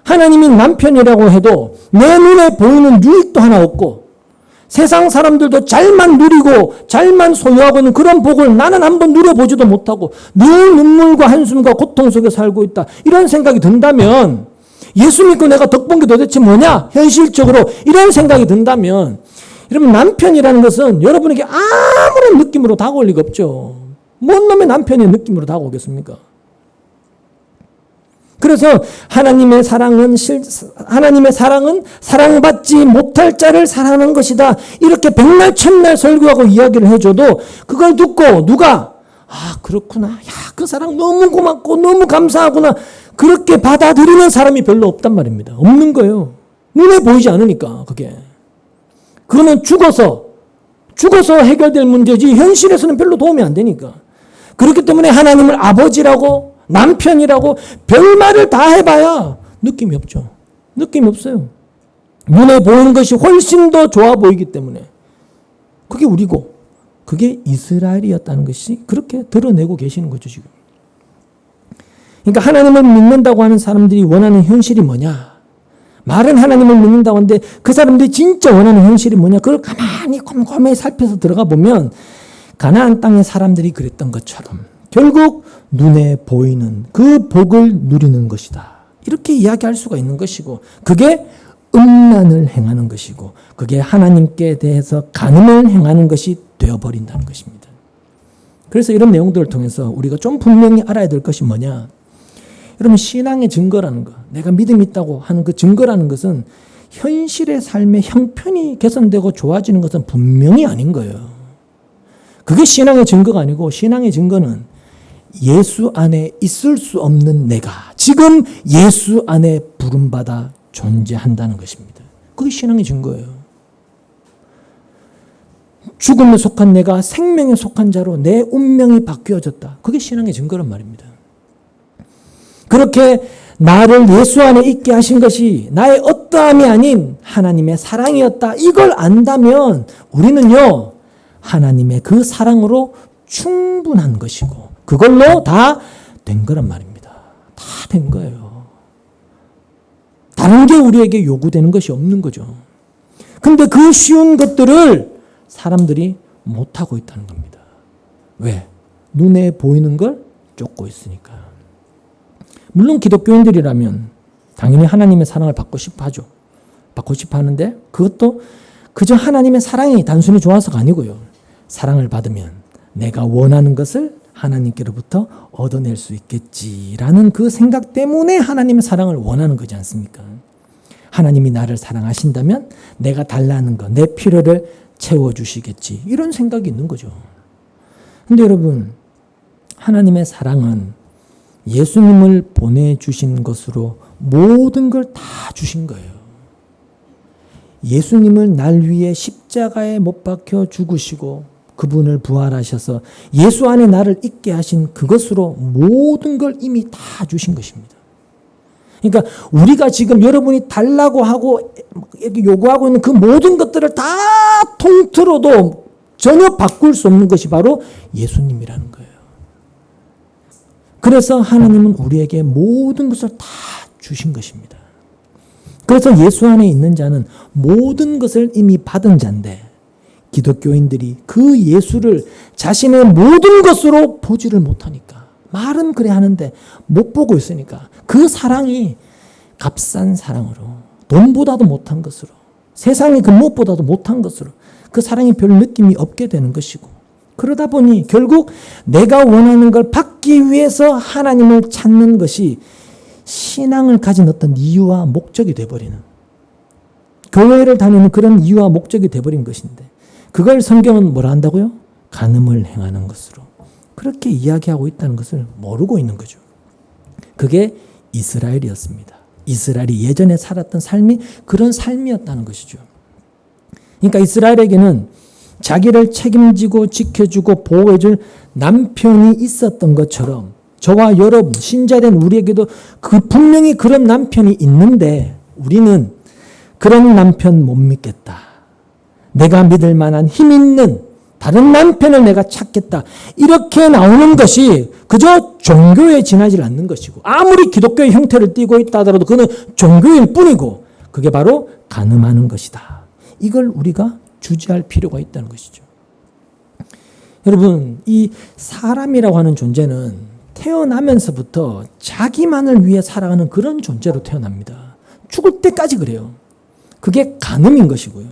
하나님이 남편이라고 해도 내 눈에 보이는 유익도 하나 없고 세상 사람들도 잘만 누리고 잘만 소유하고 있는 그런 복을 나는 한번 누려보지도 못하고 늘 눈물과 한숨과 고통 속에 살고 있다. 이런 생각이 든다면 예수 믿고 내가 덕 본 게 도대체 뭐냐? 현실적으로 이런 생각이 든다면 여러분 남편이라는 것은 여러분에게 아무런 느낌으로 다가올 리가 없죠. 뭔 놈의 남편의 느낌으로 다가오겠습니까? 그래서 하나님의 사랑은 사랑받지 못할 자를 사랑하는 것이다. 이렇게 백날 천날 설교하고 이야기를 해줘도 그걸 듣고 누가 그렇구나. 야, 그 사랑 너무 고맙고 너무 감사하구나. 그렇게 받아들이는 사람이 별로 없단 말입니다. 없는 거예요. 눈에 보이지 않으니까 그게. 그러면 죽어서 해결될 문제지 현실에서는 별로 도움이 안 되니까. 그렇기 때문에 하나님을 아버지라고 남편이라고 별말을 다 해봐야 느낌이 없죠. 느낌이 없어요. 눈에 보이는 것이 훨씬 더 좋아 보이기 때문에. 그게 우리고 그게 이스라엘이었다는 것이 그렇게 드러내고 계시는 거죠 지금. 그러니까 하나님을 믿는다고 하는 사람들이 원하는 현실이 뭐냐. 말은 하나님을 믿는다고 하는데 그 사람들이 진짜 원하는 현실이 뭐냐. 그걸 가만히 곰곰이 살펴서 들어가 보면 가나안 땅의 사람들이 그랬던 것처럼 결국 눈에 보이는 그 복을 누리는 것이다. 이렇게 이야기할 수가 있는 것이고 그게 음란을 행하는 것이고 그게 하나님께 대해서 간음을 행하는 것이 되어버린다는 것입니다. 그래서 이런 내용들을 통해서 우리가 좀 분명히 알아야 될 것이 뭐냐. 여러분 신앙의 증거라는 거 내가 믿음이 있다고 하는 그 증거라는 것은 현실의 삶의 형편이 개선되고 좋아지는 것은 분명히 아닌 거예요. 그게 신앙의 증거가 아니고 신앙의 증거는 예수 안에 있을 수 없는 내가 지금 예수 안에 부름받아 존재한다는 것입니다. 그게 신앙의 증거예요. 죽음에 속한 내가 생명에 속한 자로 내 운명이 바뀌어졌다. 그게 신앙의 증거란 말입니다. 그렇게 나를 예수 안에 있게 하신 것이 나의 어떠함이 아닌 하나님의 사랑이었다. 이걸 안다면 우리는요 하나님의 그 사랑으로 충분한 것이고 그걸로 다 된 거란 말입니다. 다 된 거예요. 다른 게 우리에게 요구되는 것이 없는 거죠. 근데 그 쉬운 것들을 사람들이 못하고 있다는 겁니다. 왜? 눈에 보이는 걸 쫓고 있으니까. 물론 기독교인들이라면 당연히 하나님의 사랑을 받고 싶어 하죠. 받고 싶어 하는데 그것도 그저 하나님의 사랑이 단순히 좋아서가 아니고요. 사랑을 받으면 내가 원하는 것을 하나님께로부터 얻어낼 수 있겠지라는 그 생각 때문에 하나님의 사랑을 원하는 거지 않습니까? 하나님이 나를 사랑하신다면 내가 달라는 것, 내 필요를 채워주시겠지. 이런 생각이 있는 거죠. 근데 여러분, 하나님의 사랑은 예수님을 보내주신 것으로 모든 걸 다 주신 거예요. 예수님을 날 위해 십자가에 못 박혀 죽으시고 그분을 부활하셔서 예수 안에 나를 있게 하신 그것으로 모든 걸 이미 다 주신 것입니다. 그러니까 우리가 지금 여러분이 달라고 하고 이렇게 요구하고 있는 그 모든 것들을 다 통틀어도 전혀 바꿀 수 없는 것이 바로 예수님이라는 거예요. 그래서 하나님은 우리에게 모든 것을 다 주신 것입니다. 그래서 예수 안에 있는 자는 모든 것을 이미 받은 자인데 기독교인들이 그 예수를 자신의 모든 것으로 보지를 못하니까 말은 그래 하는데 못 보고 있으니까 그 사랑이 값싼 사랑으로, 돈보다도 못한 것으로, 세상의 그 무엇보다도 못한 것으로 그 사랑이 별 느낌이 없게 되는 것이고, 그러다 보니 결국 내가 원하는 걸 받기 위해서 하나님을 찾는 것이 신앙을 가진 어떤 이유와 목적이 되어버리는, 교회를 다니는 그런 이유와 목적이 되어버린 것인데, 그걸 성경은 뭐라 한다고요? 간음을 행하는 것으로 그렇게 이야기하고 있다는 것을 모르고 있는 거죠. 그게 이스라엘이었습니다. 이스라엘이 예전에 살았던 삶이 그런 삶이었다는 것이죠. 그러니까 이스라엘에게는 자기를 책임지고 지켜주고 보호해줄 남편이 있었던 것처럼 저와 여러분, 신자된 우리에게도 분명히 그런 남편이 있는데, 우리는 그런 남편 못 믿겠다, 내가 믿을 만한 힘 있는 다른 남편을 내가 찾겠다, 이렇게 나오는 것이 그저 종교에 지나지 않는 것이고, 아무리 기독교의 형태를 띠고 있다 하더라도 그는 종교일 뿐이고, 그게 바로 간음하는 것이다. 이걸 우리가 주지할 필요가 있다는 것이죠. 여러분, 이 사람이라고 하는 존재는 태어나면서부터 자기만을 위해 살아가는 그런 존재로 태어납니다. 죽을 때까지 그래요. 그게 간음인 것이고요.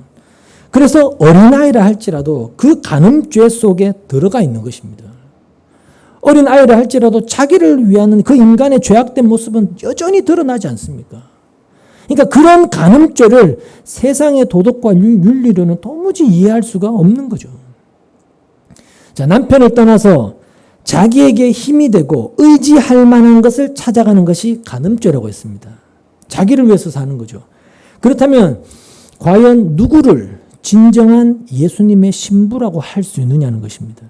그래서 어린아이라 할지라도 그 간음죄 속에 들어가 있는 것입니다. 어린아이라 할지라도 자기를 위하는 그 인간의 죄악된 모습은 여전히 드러나지 않습니까? 그러니까 그런 간음죄를 세상의 도덕과 윤리로는 도무지 이해할 수가 없는 거죠. 자, 남편을 떠나서 자기에게 힘이 되고 의지할 만한 것을 찾아가는 것이 간음죄라고 했습니다. 자기를 위해서 사는 거죠. 그렇다면 과연 누구를 진정한 예수님의 신부라고 할 수 있느냐는 것입니다.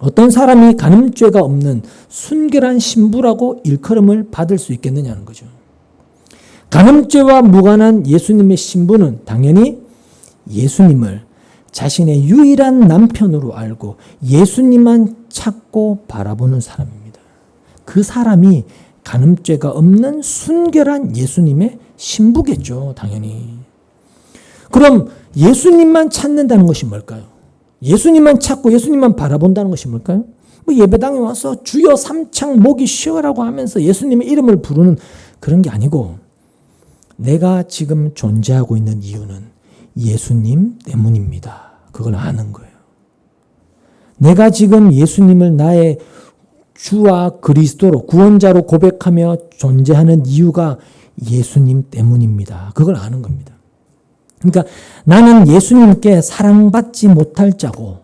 어떤 사람이 간음죄가 없는 순결한 신부라고 일컬음을 받을 수 있겠느냐는 거죠. 간음죄와 무관한 예수님의 신부는 당연히 예수님을 자신의 유일한 남편으로 알고 예수님만 찾고 바라보는 사람입니다. 그 사람이 간음죄가 없는 순결한 예수님의 신부겠죠, 당연히. 그럼 예수님만 찾는다는 것이 뭘까요? 예수님만 찾고 예수님만 바라본다는 것이 뭘까요? 뭐 예배당에 와서 주여 삼창 목이 쉬어라고 하면서 예수님의 이름을 부르는 그런 게 아니고, 내가 지금 존재하고 있는 이유는 예수님 때문입니다. 그걸 아는 거예요. 내가 지금 예수님을 나의 주와 그리스도로, 구원자로 고백하며 존재하는 이유가 예수님 때문입니다. 그걸 아는 겁니다. 그러니까 나는 예수님께 사랑받지 못할 자고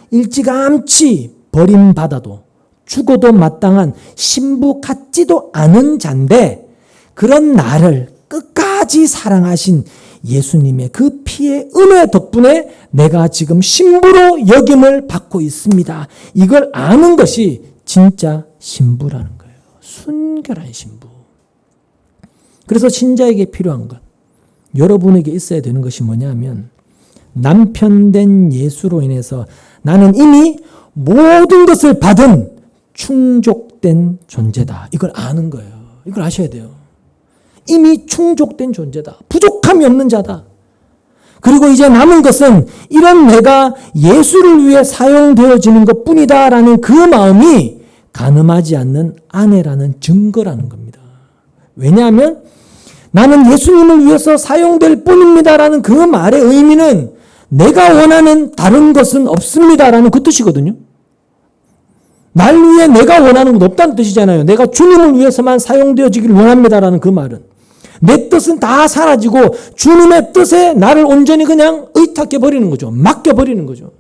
일찌감치 버림받아도 죽어도 마땅한 신부 같지도 않은 자인데, 그런 나를 끝까지 사랑하신 예수님의 그 피의 은혜 덕분에 내가 지금 신부로 여김을 받고 있습니다. 이걸 아는 것이 진짜 신부라는 거예요. 순결한 신부. 그래서 신자에게 필요한 것, 여러분에게 있어야 되는 것이 뭐냐면, 남편된 예수로 인해서 나는 이미 모든 것을 받은 충족된 존재다. 이걸 아는 거예요. 이걸 아셔야 돼요. 이미 충족된 존재다. 부족함이 없는 자다. 그리고 이제 남은 것은 이런 내가 예수를 위해 사용되어지는 것 뿐이다라는 그 마음이 간음하지 않는 아내라는 증거라는 겁니다. 왜냐하면 나는 예수님을 위해서 사용될 뿐입니다라는 그 말의 의미는 내가 원하는 다른 것은 없습니다라는 그 뜻이거든요. 날 위해 내가 원하는 건 없다는 뜻이잖아요. 내가 주님을 위해서만 사용되어지기를 원합니다라는 그 말은 내 뜻은 다 사라지고 주님의 뜻에 나를 온전히 그냥 의탁해버리는 거죠. 맡겨버리는 거죠.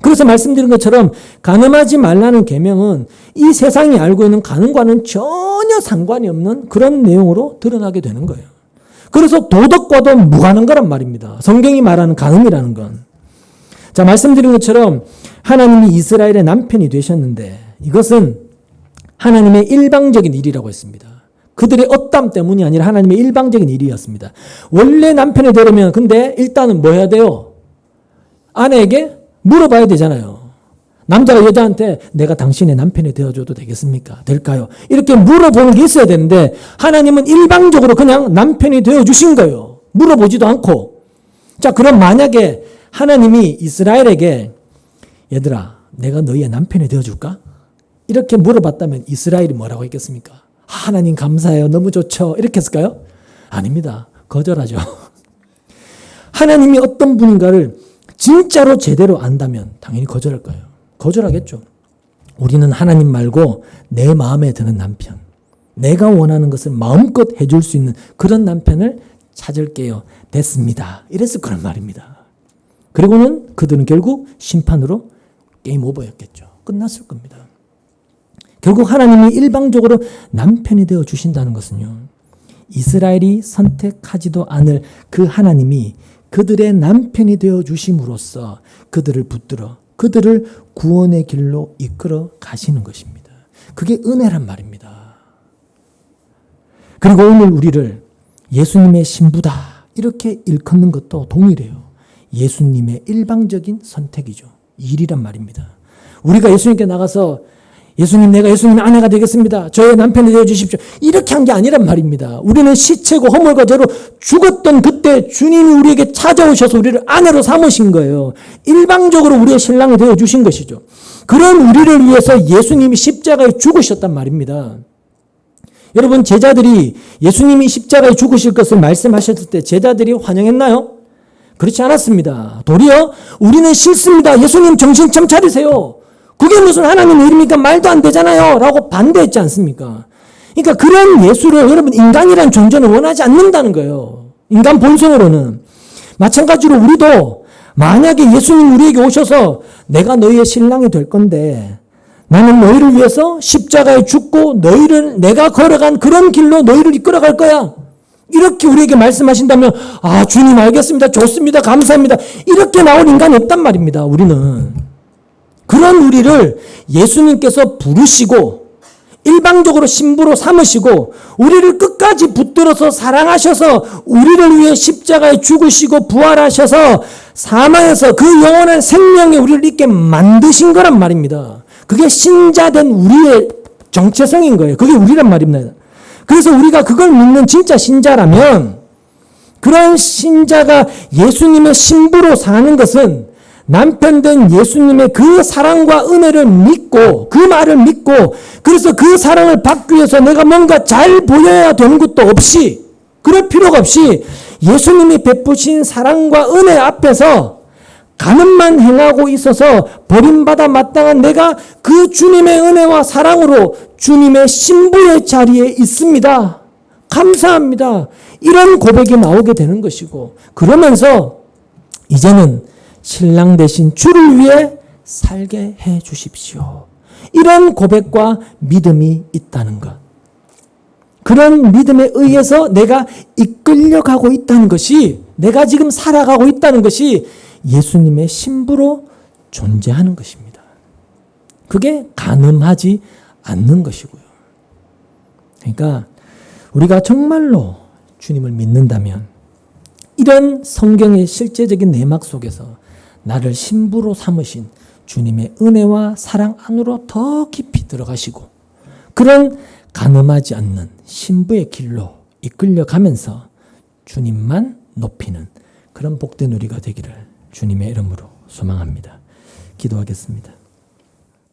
그래서 말씀드린 것처럼 간음하지 말라는 계명은 이 세상이 알고 있는 간음과는 전혀 상관이 없는 그런 내용으로 드러나게 되는 거예요. 그래서 도덕과도 무관한 거란 말입니다. 성경이 말하는 간음이라는 건. 자, 말씀드린 것처럼 하나님이 이스라엘의 남편이 되셨는데 이것은 하나님의 일방적인 일이라고 했습니다. 그들의 어땀 때문이 아니라 하나님의 일방적인 일이었습니다. 원래 남편이 되려면 근데 일단은 뭐 해야 돼요? 아내에게 물어봐야 되잖아요. 남자가 여자한테 내가 당신의 남편이 되어줘도 되겠습니까? 될까요? 이렇게 물어보는 게 있어야 되는데 하나님은 일방적으로 그냥 남편이 되어주신 거예요. 물어보지도 않고. 자, 그럼 만약에 하나님이 이스라엘에게 얘들아 내가 너희의 남편이 되어줄까? 이렇게 물어봤다면 이스라엘이 뭐라고 했겠습니까? 하나님 감사해요. 너무 좋죠. 이렇게 했을까요? 아닙니다. 거절하죠. 하나님이 어떤 분인가를 진짜로 제대로 안다면 당연히 거절할 거예요. 거절하겠죠. 우리는 하나님 말고 내 마음에 드는 남편, 내가 원하는 것을 마음껏 해줄 수 있는 그런 남편을 찾을게요. 됐습니다. 이랬을 거란 말입니다. 그리고는 그들은 결국 심판으로 게임 오버였겠죠. 끝났을 겁니다. 결국 하나님이 일방적으로 남편이 되어 주신다는 것은요, 이스라엘이 선택하지도 않을 그 하나님이 그들의 남편이 되어 주심으로써 그들을 붙들어 그들을 구원의 길로 이끌어 가시는 것입니다. 그게 은혜란 말입니다. 그리고 오늘 우리를 예수님의 신부다 이렇게 일컫는 것도 동일해요. 예수님의 일방적인 선택이죠. 일이란 말입니다. 우리가 예수님께 나가서 예수님, 내가 예수님의 아내가 되겠습니다. 저의 남편이 되어주십시오. 이렇게 한 게 아니란 말입니다. 우리는 시체고 허물과 죄로 죽었던 그때 주님이 우리에게 찾아오셔서 우리를 아내로 삼으신 거예요. 일방적으로 우리의 신랑이 되어주신 것이죠. 그런 우리를 위해서 예수님이 십자가에 죽으셨단 말입니다. 여러분, 제자들이 예수님이 십자가에 죽으실 것을 말씀하셨을 때 제자들이 환영했나요? 그렇지 않았습니다. 도리어 우리는 싫습니다. 예수님 정신 좀 차리세요. 그게 무슨 하나님의 일입니까? 말도 안 되잖아요. 라고 반대했지 않습니까? 그러니까 그런 예수를 여러분 인간이란 존재는 원하지 않는다는 거예요. 인간 본성으로는. 마찬가지로 우리도 만약에 예수님 우리에게 오셔서 내가 너희의 신랑이 될 건데 나는 너희를 위해서 십자가에 죽고 너희를 내가 걸어간 그런 길로 너희를 이끌어갈 거야. 이렇게 우리에게 말씀하신다면 아 주님 알겠습니다. 좋습니다. 감사합니다. 이렇게 나올 인간이 없단 말입니다. 우리는. 그런 우리를 예수님께서 부르시고 일방적으로 신부로 삼으시고 우리를 끝까지 붙들어서 사랑하셔서 우리를 위해 십자가에 죽으시고 부활하셔서 사망에서 그 영원한 생명에 우리를 있게 만드신 거란 말입니다. 그게 신자된 우리의 정체성인 거예요. 그게 우리란 말입니다. 그래서 우리가 그걸 믿는 진짜 신자라면 그런 신자가 예수님의 신부로 사는 것은 남편된 예수님의 그 사랑과 은혜를 믿고 그 말을 믿고 그래서 그 사랑을 받기 위해서 내가 뭔가 잘 보여야 되는 것도 없이 그럴 필요가 없이 예수님이 베푸신 사랑과 은혜 앞에서 간음만 행하고 있어서 버림받아 마땅한 내가 그 주님의 은혜와 사랑으로 주님의 신부의 자리에 있습니다. 감사합니다. 이런 고백이 나오게 되는 것이고 그러면서 이제는 신랑 되신 주를 위해 살게 해 주십시오. 이런 고백과 믿음이 있다는 것. 그런 믿음에 의해서 내가 이끌려가고 있다는 것이 내가 지금 살아가고 있다는 것이 예수님의 신부로 존재하는 것입니다. 그게 간음하지 않는 것이고요. 그러니까 우리가 정말로 주님을 믿는다면 이런 성경의 실제적인 내막 속에서 나를 신부로 삼으신 주님의 은혜와 사랑 안으로 더 깊이 들어가시고 그런 간음하지 않는 신부의 길로 이끌려가면서 주님만 높이는 그런 복된 우리가 되기를 주님의 이름으로 소망합니다. 기도하겠습니다.